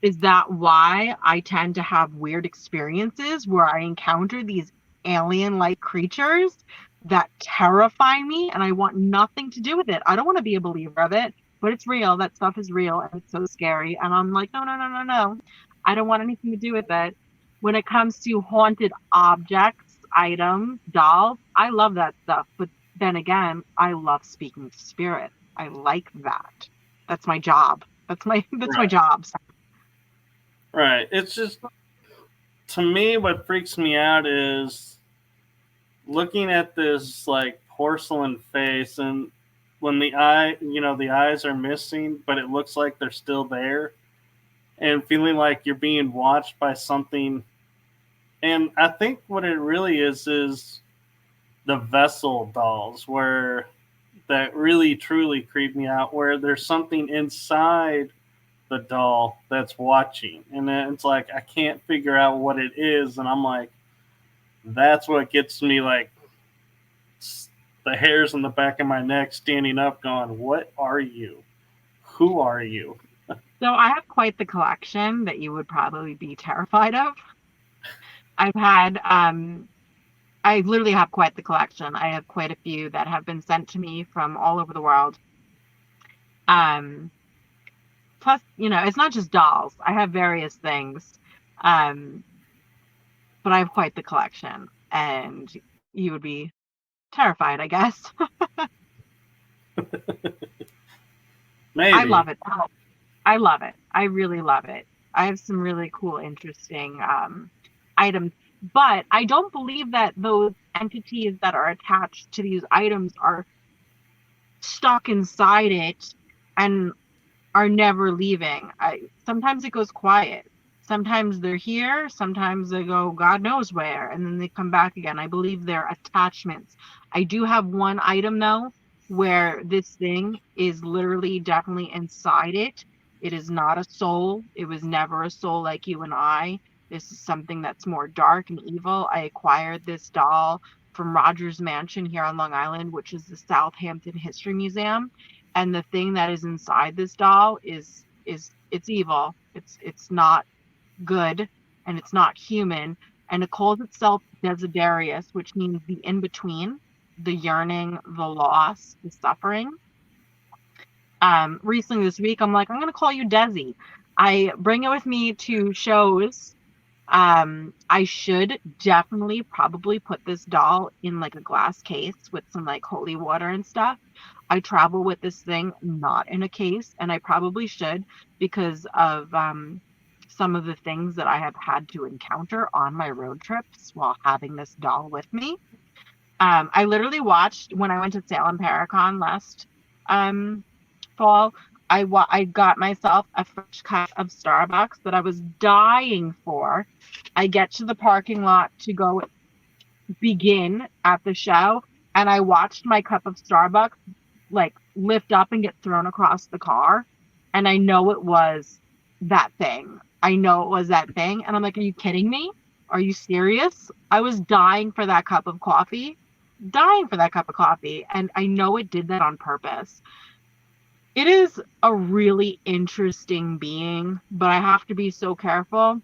is that why I tend to have weird experiences where I encounter these alien-like creatures that terrify me and I want nothing to do with it? I don't want to be a believer of it, but it's real. That stuff is real, and it's so scary. And I'm like, no, no, no, no, no. I don't want anything to do with it. When it comes to haunted objects, items, dolls, I love that stuff. But then again, I love speaking to spirits. I like that. That's my job. That's my Right. job. Right. It's just, to me, what freaks me out is looking at this like porcelain face, and when the eyes are missing, but it looks like they're still there, and feeling like you're being watched by something. And I think what it really is the vessel dolls, where that really truly creep me out, where there's something inside the doll that's watching, and then it's like I can't figure out what it is, and I'm like, that's what gets me, like the hairs on the back of my neck standing up, going, "What are you? Who are you?" So I have quite the collection that you would probably be terrified of. I've had I literally have quite the collection. I have quite a few that have been sent to me from all over the world. Um, Plus, it's not just dolls. I have various things. Um, but I have quite the collection, and you would be terrified, I guess. I Maybe. love it. I love it. I really love it. I have some really cool, interesting items, but I don't believe that those entities that are attached to these items are stuck inside it and are never leaving. Sometimes it goes quiet. Sometimes they're here, sometimes they go God knows where, and then they come back again. I believe they're attachments. I do have one item though where this thing is literally definitely inside it. It is not a soul. It was never a soul like you and I. This is something that's more dark and evil. I acquired this doll from Rogers Mansion here on Long Island, which is the Southampton History Museum, and the thing that is inside this doll is it's evil. It's not good, and it's not human, and it calls itself Desiderius, which means the in between, the yearning, the loss, the suffering. Recently this week, I'm like, I'm gonna call you Desi. I bring it with me to shows. I should definitely probably put this doll in like a glass case with some like holy water and stuff. I travel with this thing not in a case, and I probably should because of some of the things that I have had to encounter on my road trips while having this doll with me. I literally watched when I went to Salem ParaCon last fall. I got myself a fresh cup of Starbucks that I was dying for. I get to the parking lot to go begin at the show, and I watched my cup of Starbucks like lift up and get thrown across the car. And I know it was that thing. I know it was that thing. And I'm like, are you kidding me? Are you serious? I was dying for that cup of coffee, dying for that cup of coffee. And I know it did that on purpose. It is a really interesting being, but I have to be so careful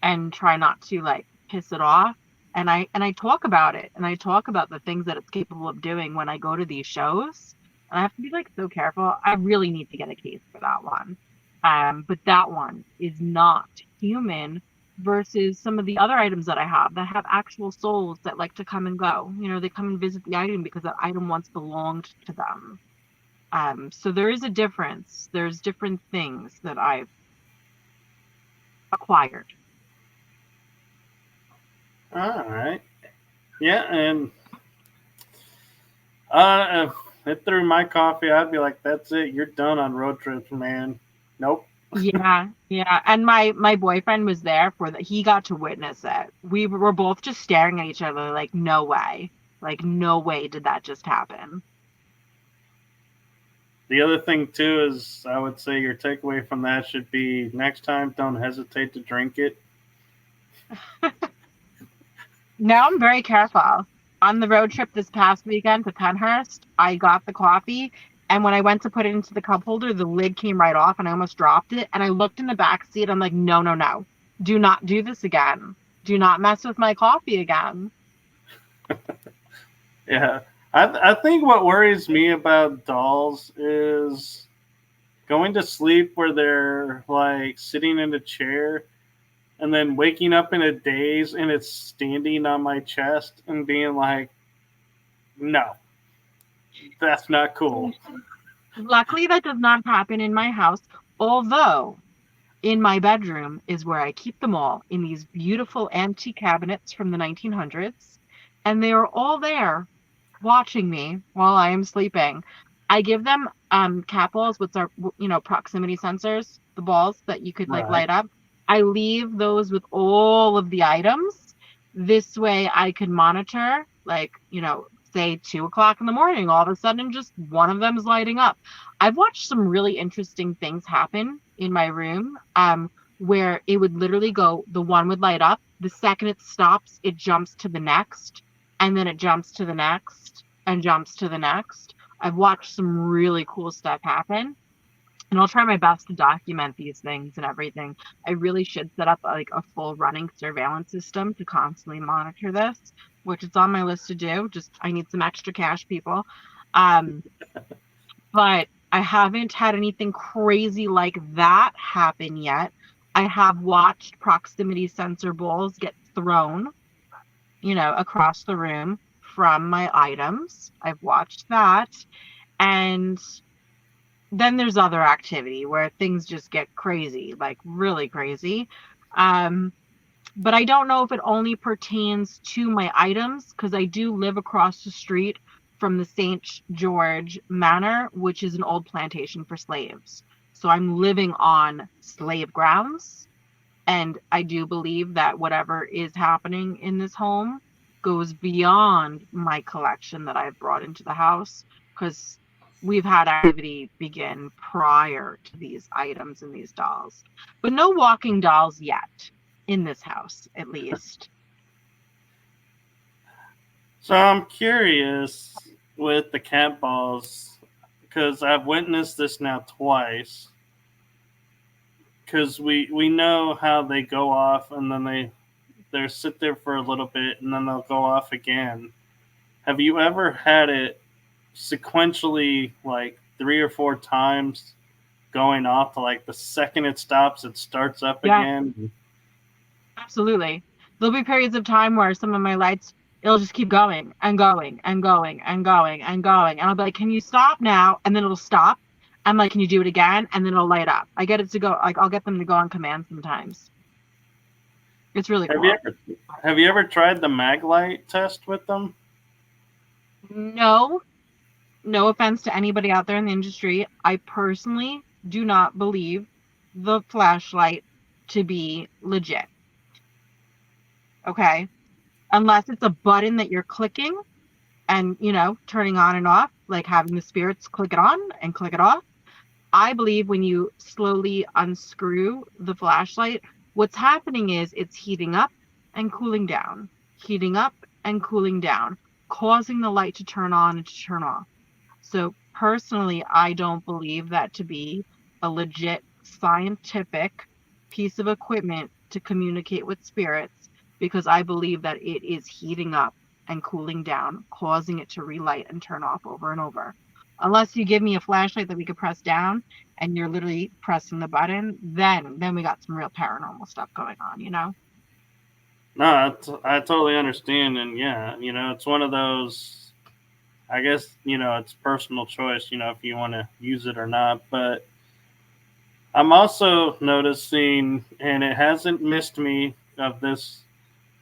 and try not to like piss it off. And I talk about it, and I talk about the things that it's capable of doing when I go to these shows. And I have to be like so careful. I really need to get a case for that one. But that one is not human versus some of the other items that I have actual souls that like to come and go. They come and visit the item because that item once belonged to them. So there is a difference. There's different things that I've acquired. All right. Yeah, and if it threw my coffee, I'd be like, "That's it. You're done on road trips, man." Nope. Yeah, yeah. And my boyfriend was there for that. He got to witness it. We were both just staring at each other like, no way. Like, no way did that just happen. The other thing too is, I would say your takeaway from that should be next time, don't hesitate to drink it. Now I'm very careful. On the road trip this past weekend to Penhurst, I got the coffee, and when I went to put it into the cup holder, the lid came right off, and I almost dropped it. And I looked in the back seat. I'm like, no, no, no. Do not do this again. Do not mess with my coffee again. Yeah. I think what worries me about dolls is going to sleep where they're like sitting in a chair and then waking up in a daze and it's standing on my chest and being like, no, that's not cool. Luckily, that does not happen in my house, although in my bedroom is where I keep them all in these beautiful antique cabinets from the 1900s, and they are all there watching me while I am sleeping. I give them cat balls, which are proximity sensors, the balls that you could like Right. light up. I leave those with all of the items. This way I can monitor, like, say 2 o'clock in the morning, all of a sudden just one of them is lighting up. I've watched some really interesting things happen in my room, where it would literally go, the one would light up, the second it stops, it jumps to the next, and then it jumps to the next and jumps to the next. I've watched some really cool stuff happen, and I'll try my best to document these things and everything. I really should set up like a full running surveillance system to constantly monitor this, which is on my list to do. Just I need some extra cash, people. Um, but I haven't had anything crazy like that happen yet. I have watched proximity sensor balls get thrown, across the room from my items. I've watched that. And then there's other activity where things just get crazy, like really crazy. Um, but I don't know if it only pertains to my items, because I do live across the street from the St. George Manor, which is an old plantation for slaves. So I'm living on slave grounds. And I do believe that whatever is happening in this home goes beyond my collection that I've brought into the house, because we've had activity begin prior to these items and these dolls. But no walking dolls yet in this house, at least. So I'm curious with the cat balls because I've witnessed this now twice. Because we know how they go off and then they sit there for a little bit and then they'll go off again. Have you ever had it sequentially like 3 or 4 times going off to like the second it stops, it starts up Yeah, again? absolutely. There'll be periods of time where some of my lights, it'll just keep going and going and going and going and going. And I'll be like, can you stop now? And then it'll stop. I'm like, can you do it again? And then it'll light up. I get it to go, like, I'll get them to go on command sometimes. It's really Have you cool. ever have you ever tried the mag light test with them? No, no offense to anybody out there in the industry. I personally do not believe the flashlight to be legit. Okay. Unless it's a button that you're clicking and, turning on and off, like having the spirits click it on and click it off. I believe when you slowly unscrew the flashlight, what's happening is it's heating up and cooling down, heating up and cooling down, causing the light to turn on and to turn off. So personally, I don't believe that to be a legit scientific piece of equipment to communicate with spirits, because I believe that it is heating up and cooling down, causing it to relight and turn off over and over. Unless you give me a flashlight that we could press down and you're literally pressing the button, then we got some real paranormal stuff going on. No, I totally understand, and yeah, it's one of those. I guess it's personal choice, if you want to use it or not. But I'm also noticing, and it hasn't missed me of this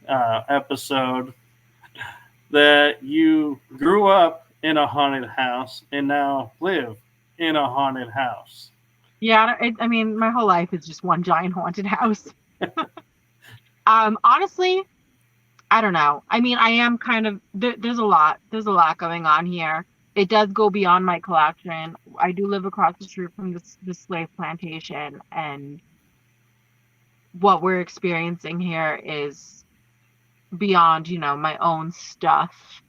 episode, that you grew up in a haunted house and now live in a haunted house. Yeah, I mean, my whole life is just one giant haunted house. Honestly, I don't know. I mean, I am kind of there's a lot. There's a lot going on here. It does go beyond my collection. I do live across the street from this slave plantation, and what we're experiencing here is beyond, my own stuff.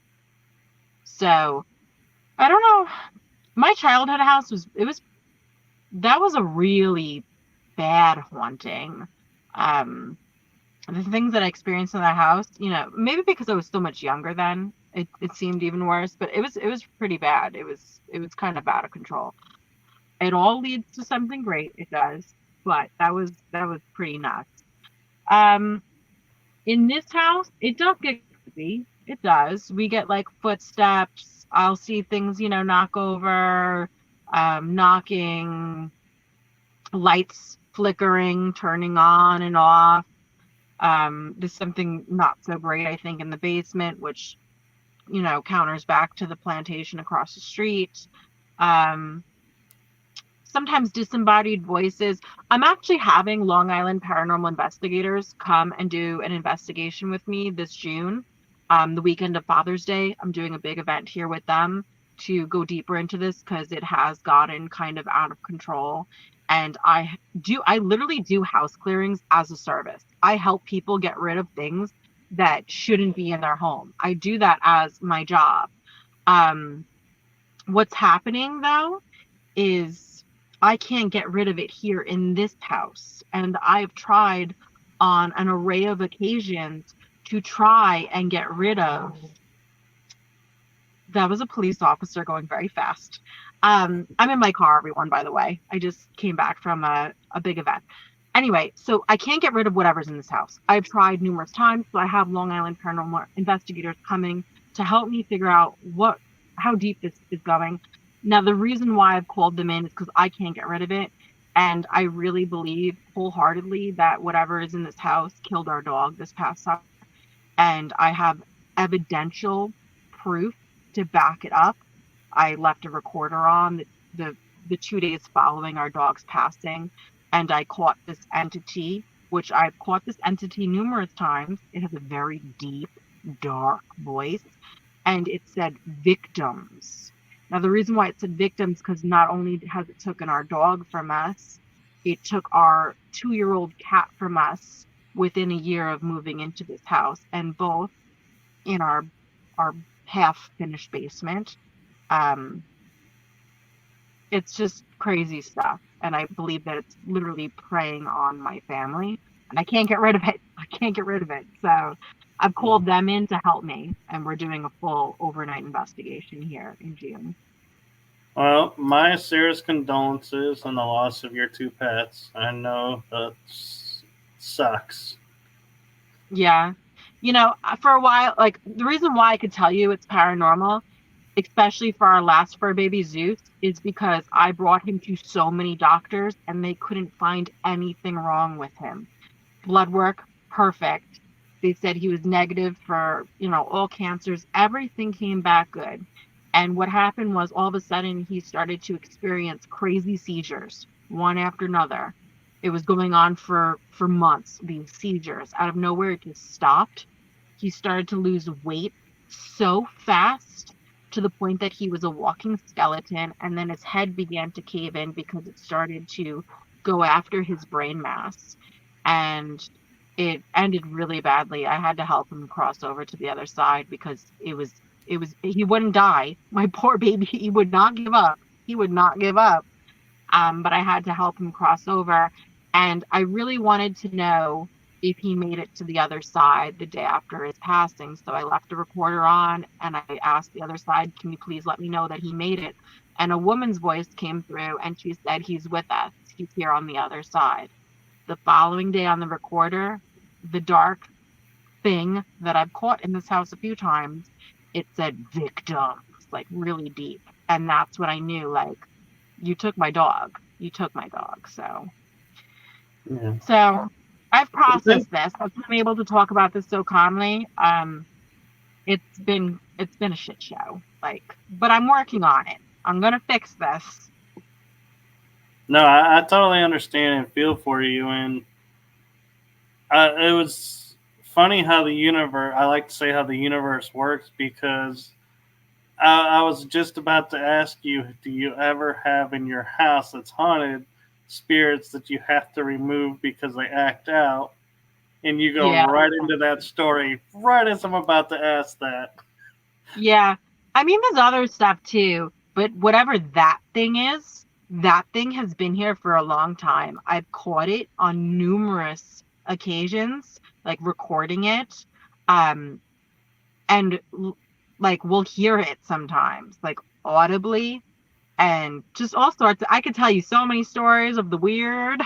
So, I don't know. My childhood house that was a really bad haunting. Um, the things that I experienced in that house, maybe because I was so much younger then, it seemed even worse, but it was pretty bad. It was kind of out of control. It all leads to something great. It does. But that was pretty nuts. Um, in this house, it does get creepy. It does. We get like footsteps. I'll see things, knock over, knocking, lights flickering, turning on and off. There's something not so great, I think, in the basement, which, counters back to the plantation across the street. Um, Sometimes disembodied voices. I'm actually having Long Island paranormal investigators come and do an investigation with me this June, the weekend of Father's Day. I'm doing a big event here with them to go deeper into this because it has gotten kind of out of control. And I literally do house clearings as a service. I help people get rid of things that shouldn't be in their home. I do that as my job. Um, what's happening though is I can't get rid of it here in this house. And I've tried on an array of occasions to try and get rid of. That was a police officer going very fast. I'm in my car, everyone, by the way. I just came back from a big event. Anyway, so I can't get rid of whatever's in this house. I've tried numerous times, so I have Long Island paranormal investigators coming to help me figure out how deep this is going. Now, the reason why I've called them in is because I can't get rid of it. And I really believe wholeheartedly that whatever is in this house killed our dog this past summer. And I have evidential proof to back it up. I left a recorder on the 2 days following our dog's passing, and I caught this entity, which I've caught this entity numerous times. It has a very deep, dark voice, and it said victims. Now, the reason why it said victims, because not only has it taken our dog from us, it took our 2-year-old cat from us within a year of moving into this house, and both in our half finished basement. It's just crazy stuff, and I believe that it's literally preying on my family, and I can't get rid of it. So I've called them in to help me, and we're doing a full overnight investigation here in June. Well, my serious condolences on the loss of your two pets. I know that sucks. Yeah. For a while, like the reason why I could tell you it's paranormal, especially for our last fur baby Zeus, is because I brought him to so many doctors and they couldn't find anything wrong with him. Blood work, perfect. They said he was negative for, all cancers. Everything came back good. And what happened was all of a sudden he started to experience crazy seizures, one after another. It was going on for months, these seizures. Out of nowhere, it just stopped. He started to lose weight so fast to the point that he was a walking skeleton, and then his head began to cave in because it started to go after his brain mass. And it ended really badly. I had to help him cross over to the other side because he wouldn't die. My poor baby, he would not give up. He would not give up. But I had to help him cross over. And I really wanted to know if he made it to the other side the day after his passing. So I left the recorder on and I asked the other side, can you please let me know that he made it? And a woman's voice came through and she said, he's with us. He's here on the other side. The following day on the recorder, the dark thing that I've caught in this house a few times, it said victims, like really deep. And that's when I knew, like, you took my dog. You took my dog. So, Yeah. so I've processed this. I've been able to talk about this so calmly. It's been a shit show. But I'm working on it. I'm gonna fix this. No, I totally understand and feel for you. And it was funny how the universe, I like to say how the universe works, because I was just about to ask you, do you ever have in your house that's haunted spirits that you have to remove because they act out? And you go Yeah. right into that story right as I'm about to ask that. Yeah. I mean, there's other stuff too, but whatever that thing is, that thing has been here for a long time. I've caught it on numerous occasions, like recording it. And like we'll hear it sometimes, like audibly. and just all sorts. I could tell you so many stories of the weird.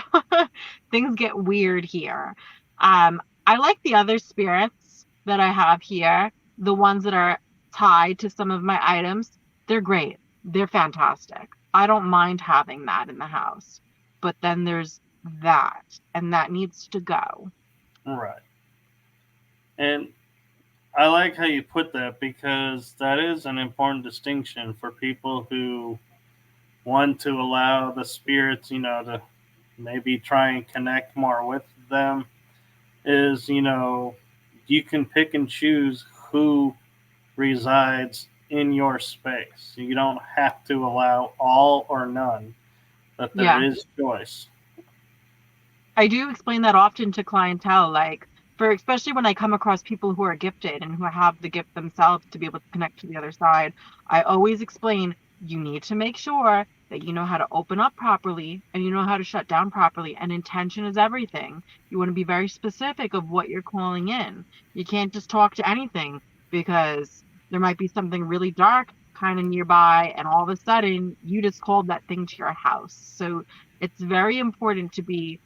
Things get weird here. I like the other spirits that I have here, the ones that are tied to some of my items. They're great. They're fantastic. I don't mind having that in the house. But then there's that, and that needs to go. Right. And I like how you put that because that is an important distinction for people who want to allow the spirits, to maybe try and connect more with them. Is, you can pick and choose who resides in your space. You don't have to allow all or none, but there Yeah. is choice. I do explain that often to clientele, like for especially when I come across people who are gifted and who have the gift themselves to be able to connect to the other side. I always explain you need to make sure that you know how to open up properly and you know how to shut down properly. And intention is everything. You want to be very specific of what you're calling in. You can't just talk to anything because there might be something really dark kind of nearby, and all of a sudden you just called that thing to your house. So it's very important to be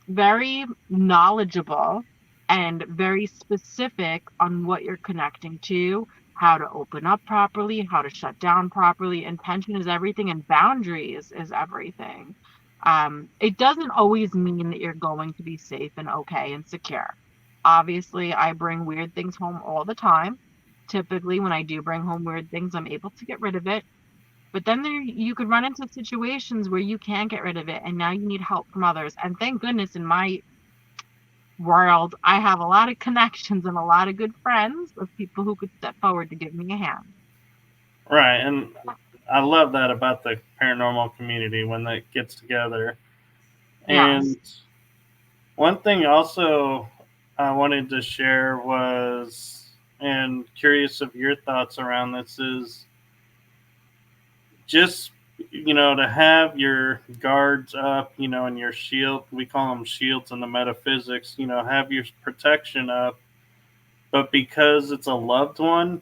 very knowledgeable and very specific on what you're connecting to, how to open up properly, how to shut down properly. Intention is everything, and boundaries is everything. It doesn't always mean that you're going to be safe and okay and secure. Obviously, I bring weird things home all the time. Typically, when I do bring home weird things, I'm able to get rid of it. But then you could run into situations where you can't get rid of it, and now you need help from others. And thank goodness in my world, I have a lot of connections and a lot of good friends of people who could step forward to give me a hand. Right. And I love that about the paranormal community when that gets together. Yes. And one thing also I wanted to share was, and curious of your thoughts around this, is just, to have your guards up, and your shield, we call them shields in the metaphysics, have your protection up, but because it's a loved one,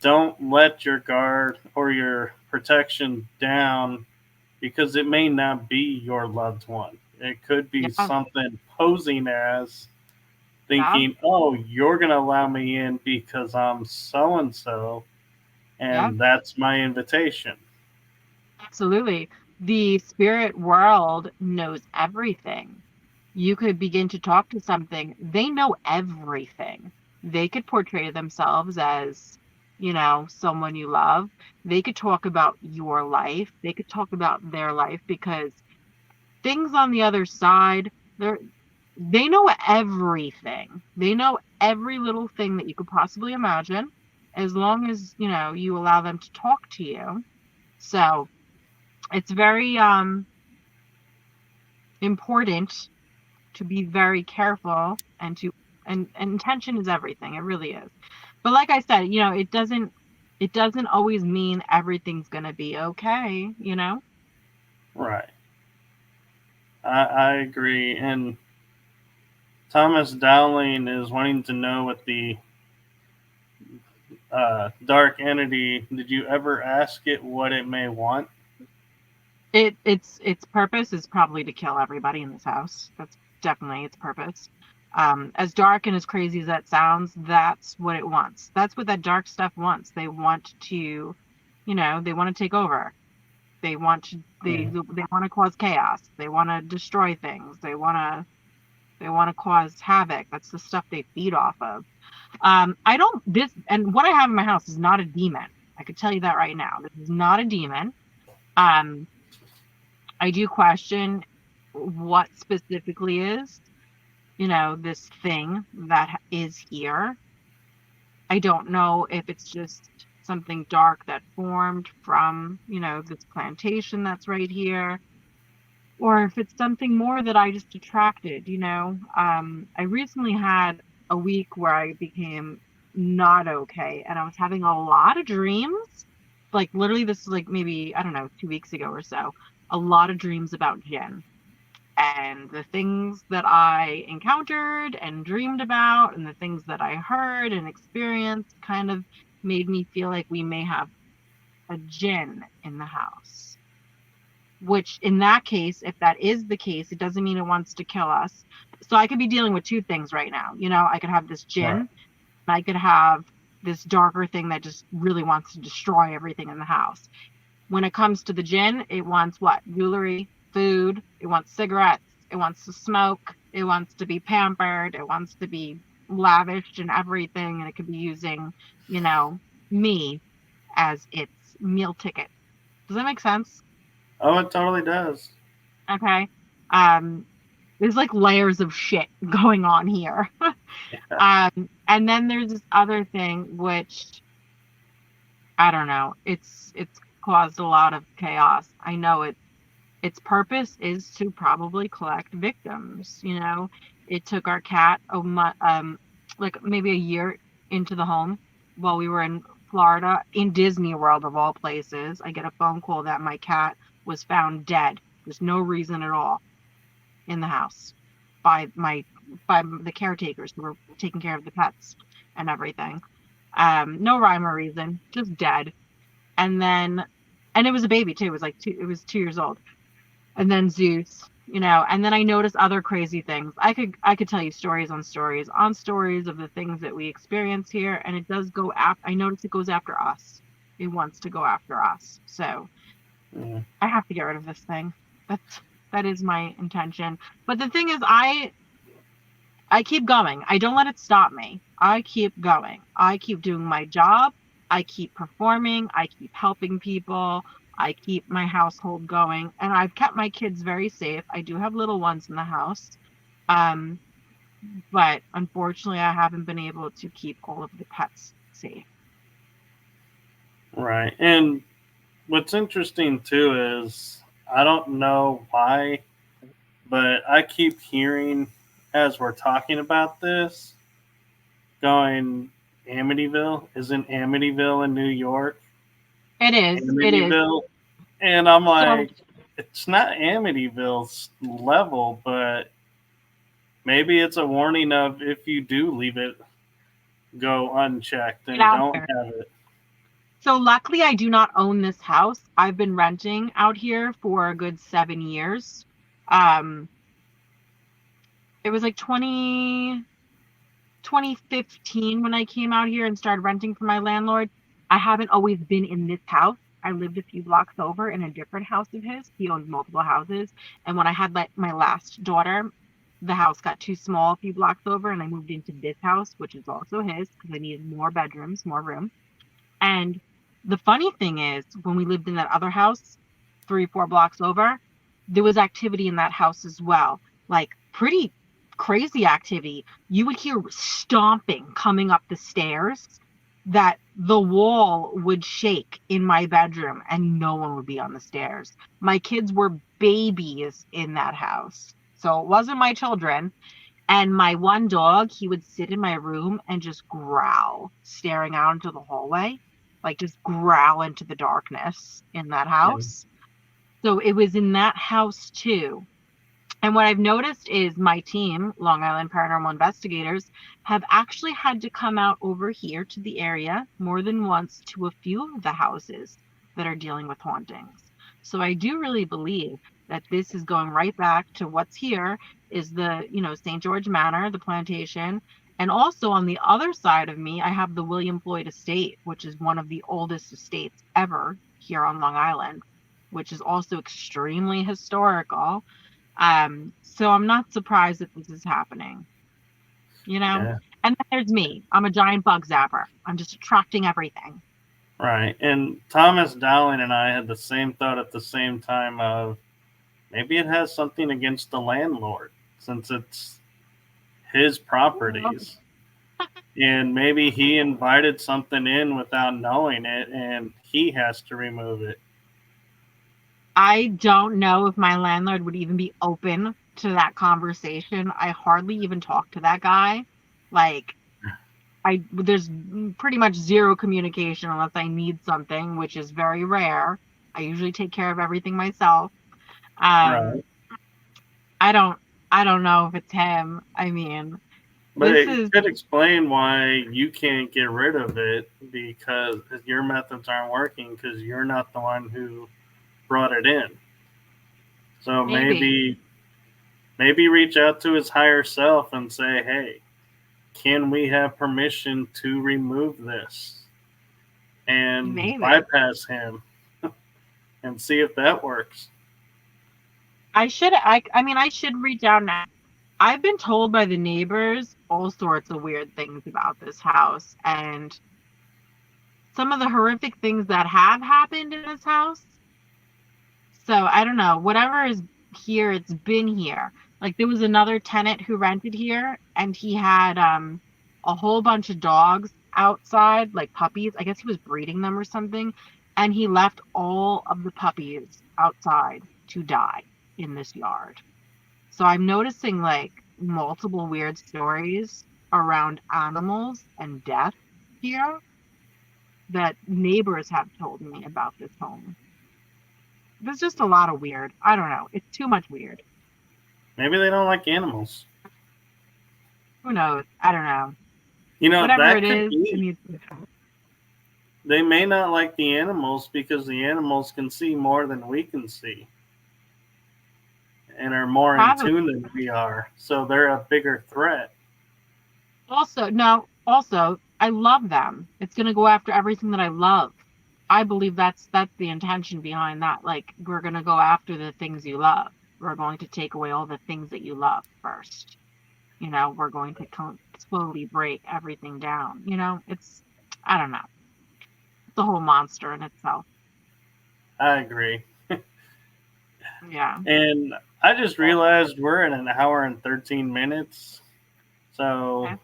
don't let your guard or your protection down because it may not be your loved one. It could be Yeah. something posing as Yeah. thinking, oh, you're going to allow me in because I'm so and so, Yeah. and that's my invitation. Absolutely. The spirit world knows everything. You could begin to talk to something, they know everything. They could portray themselves as, someone you love. They could talk about your life. They could talk about their life because things on the other side, they know everything. They know every little thing that you could possibly imagine as long as, you allow them to talk to you. So, it's very important to be very careful and intention is everything. It really is. But like I said, it doesn't always mean everything's gonna be okay. Right. I agree. And Thomas Dowling is wanting to know with the dark entity, did you ever ask it what it may want? Its purpose is probably to kill everybody in this house. That's definitely its purpose. As dark and as crazy as that sounds, that's what it wants. That's what that dark stuff wants. They want to, they want to take over. They want to Mm. they want to cause chaos. They want to destroy things. They want to cause havoc. That's the stuff they feed off of. I don't this and what I have in my house is not a demon. I could tell you that right now. This is not a demon. Um, I do question what specifically is, this thing that is here. I don't know if it's just something dark that formed from, this plantation that's right here, or if it's something more that I just attracted. I recently had a week where I became not okay and I was having a lot of dreams. Like literally this is like maybe, I don't know, 2 weeks ago or so. A lot of dreams about Jen and the things that I encountered and dreamed about and the things that I heard and experienced kind of made me feel like we may have a djinn in the house. Which in that case, if that is the case, it doesn't mean it wants to kill us. So I could be dealing with two things right now. I could have this djinn, Right. and I could have this darker thing that just really wants to destroy everything in the house. When it comes to the djinn, it wants what? Jewelry, food, it wants cigarettes, it wants to smoke, it wants to be pampered, it wants to be lavished and everything, and it could be using, me as its meal ticket. Does that make sense? Oh, it totally does. Okay. There's like layers of shit going on here. And then there's this other thing which I don't know. It's caused a lot of chaos. I know its purpose is to probably collect victims. It took our cat like maybe a year into the home while we were in Florida, in Disney World of all places. I get a phone call that my cat was found dead. There's no reason at all in the house by the caretakers who were taking care of the pets and everything. No rhyme or reason, just dead. And it was a baby too. It was 2 years old. And then Zeus, and then I noticed other crazy things. I could tell you stories on stories on stories of the things that we experience here, and it does go after. I notice it goes after us. It wants to go after us. So Mm. I have to get rid of this thing. That is my intention. But the thing is, I keep going. I don't let it stop me. I keep going. I keep doing my job. I keep performing. I keep helping people. I keep my household going. And I've kept my kids very safe. I do have little ones in the house. Um, but unfortunately, I haven't been able to keep all of the pets safe. Right. And what's interesting too is I don't know why, but I keep hearing as we're talking about this going Amityville. Isn't Amityville in New York? It is. It is. Amityville. And I'm So like, it's not Amityville's level, but maybe it's a warning of if you do leave it go unchecked get and out don't there. have it. So luckily, I do not own this house. I've been renting out here for a good 7 years. Um, it was like 2015 when I came out here and started renting for my landlord. I haven't always been in this house. I lived a few blocks over in a different house of his. He owns multiple houses. And when I had my last daughter, the house got too small a few blocks over, and I moved into this house, which is also his, because I needed more bedrooms, more room. And the funny thing is, when we lived in that other house, 3, 4 blocks over, there was activity in that house as well. Like pretty crazy activity. You would hear stomping coming up the stairs that the wall would shake in my bedroom and no one would be on the stairs. My kids were babies in that house. So it wasn't my children. And my one dog, he would sit in my room and just growl, staring out into the hallway, like just growl into the darkness in that Yeah. house. So it was in that house too. And what I've noticed is my team, Long Island Paranormal Investigators, have actually had to come out over here to the area more than once to a few of the houses that are dealing with hauntings. So I do really believe that this is going right back to what's here is the, St. George Manor, the plantation. And also on the other side of me, I have the William Floyd Estate, which is one of the oldest estates ever here on Long Island, which is also extremely historical. So I'm not surprised that this is happening, And Yeah. then there's me. I'm a giant bug zapper. I'm just attracting everything. Right. And Thomas Dowling and I had the same thought at the same time of maybe it has something against the landlord since it's his properties. And maybe he invited something in without knowing it and he has to remove it. I don't know if my landlord would even be open to that conversation. I hardly even talk to that guy. Like, there's pretty much zero communication unless I need something, which is very rare. I usually take care of everything myself. Um, Right. I don't know if it's him. I mean, But This it is could explain why you can't get rid of it because your methods aren't working because you're not the one who brought it in. So maybe. maybe reach out to his higher self and say, "Hey, can we have permission to remove this?" And Maybe. bypass him and see if that works. I mean, I should reach out now. I've been told by the neighbors all sorts of weird things about this house and some of the horrific things that have happened in this house. So I don't know, whatever is here, it's been here. Like there was another tenant who rented here and he had a whole bunch of dogs outside, like puppies. I guess he was breeding them or something. And he left all of the puppies outside to die in this yard. So I'm noticing like multiple weird stories around animals and death here that neighbors have told me about this home. There's just a lot of weird. I don't know. It's too much weird. Maybe they don't like animals. Who knows? I don't know. You know, Whatever that it could is, it be. needs to be fixed. They may not like the animals because the animals can see more than we can see and are more in Probably. tune than we are. So they're a bigger threat. Also, no, also, I love them. It's gonna go after everything that I love. I believe that's the intention behind that. Like we're gonna go after the things you love. We're going to take away all the things that you love first. We're going to slowly break everything down. I don't know. It's a whole monster in itself. I agree. Yeah. And I just realized we're at an hour and 13 minutes. So Okay.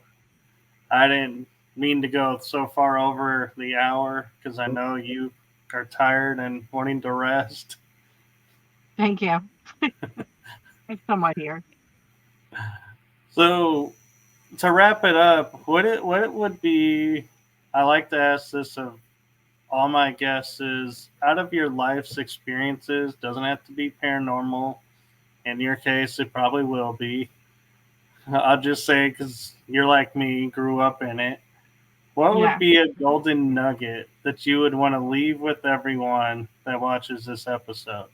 I didn't mean to go so far over the hour because I know you are tired and wanting to rest. Thank you. It's somewhat here. So to wrap it up, what it would be, I like to ask this of all my guests is out of your life's experiences, doesn't have to be paranormal. In your case, it probably will be. I'll just say because you're like me, grew up in it. What would Yeah. be a golden nugget that you would want to leave with everyone that watches this episode?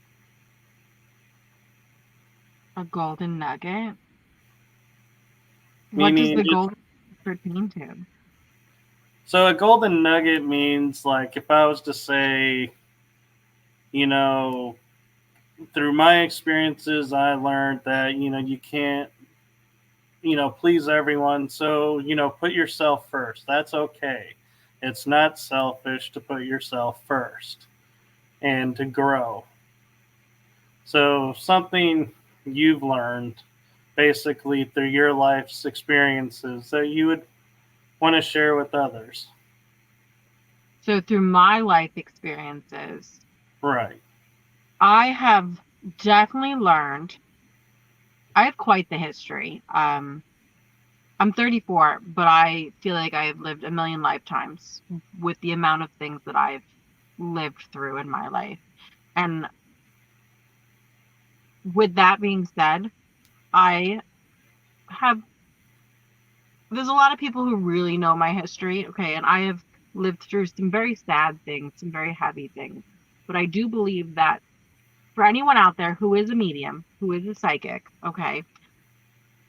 A golden nugget. What does Meaning, the just golden pertain to? so a golden nugget means like if I was to say, you know, through my experiences, I learned that you can't please everyone. So put yourself first. That's okay. It's not selfish to put yourself first and to grow. So something you've learned basically through your life's experiences that you would want to share with others. So through my life experiences, Right. I have definitely learned. I have quite the history. I'm 34, but I feel like I have lived a million lifetimes with the amount of things that I've lived through in my life. And with that being said, I have, there's a lot of people who really know my history, okay, and I have lived through some very sad things, some very heavy things. But I do believe that for anyone out there who is a medium, who is a psychic, okay,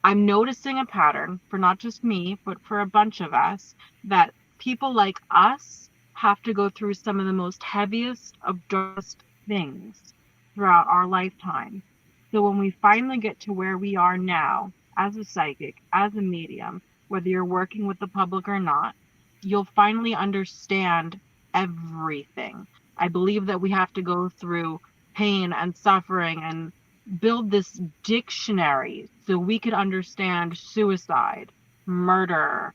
I'm noticing a pattern for not just me, but for a bunch of us, that people like us have to go through some of the most heaviest of darkest things throughout our lifetime. So when we finally get to where we are now, as a psychic, as a medium, whether you're working with the public or not, you'll finally understand everything. I believe that we have to go through pain and suffering and build this dictionary so we could understand suicide, murder,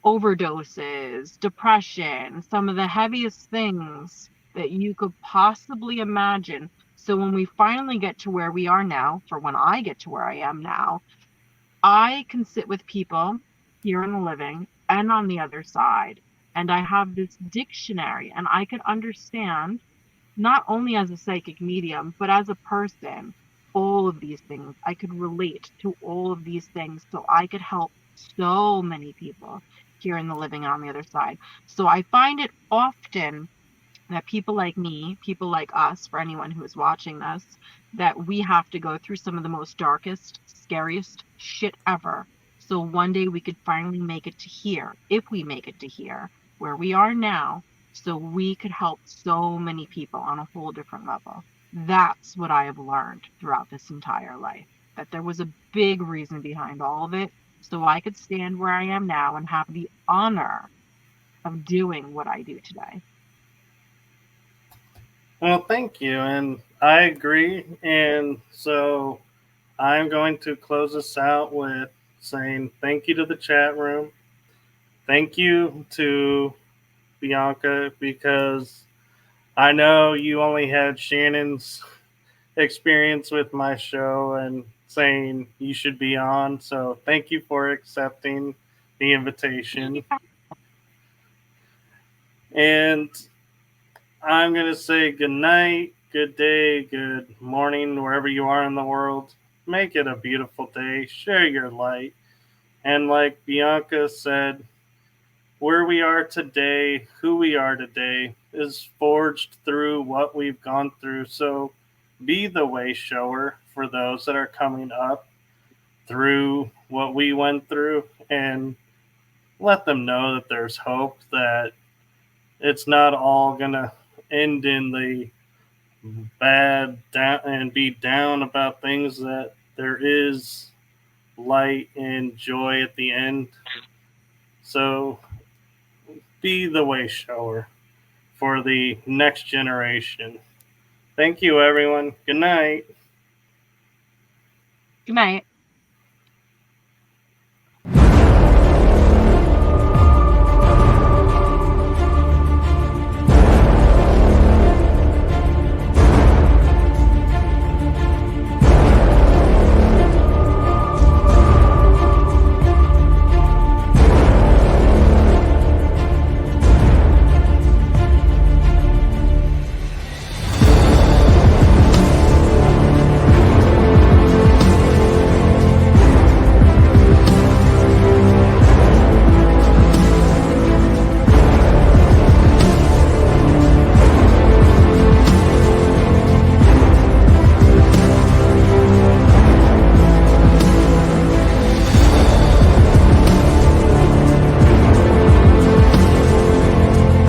overdoses, depression, some of the heaviest things that you could possibly imagine. So when we finally get to where we are now, for when I get to where I am now, I can sit with people here in the living and on the other side, and I have this dictionary and I can understand not only as a psychic medium, but as a person, all of these things. I could relate to all of these things so I could help so many people here in the living on the other side. So I find it often that people like me, people like us, for anyone who is watching this, that we have to go through some of the most darkest, scariest shit ever. So one day we could finally make it to here, if we make it to here, where we are now, so we could help so many people on a whole different level. That's what I have learned throughout this entire life, that there was a big reason behind all of it, so I could stand where I am now and have the honor of doing what I do today. Well, thank you. And I agree. And so I'm going to close this out with saying thank you to the chat room. Thank you to Bianca, because I know you only had Shannon's experience with my show and saying you should be on. So thank you for accepting the invitation. And I'm going to say good night, good day, good morning, wherever you are in the world. Make it a beautiful day. Share your light. And like Bianca said, where we are today, who we are today, is forged through what we've gone through. So be the way shower for those that are coming up through what we went through, and let them know that there's hope, that it's not all going to end in the bad down and be down about things, that there is light and joy at the end. So be the way shower for the next generation. Thank you, everyone. Good night. Good night.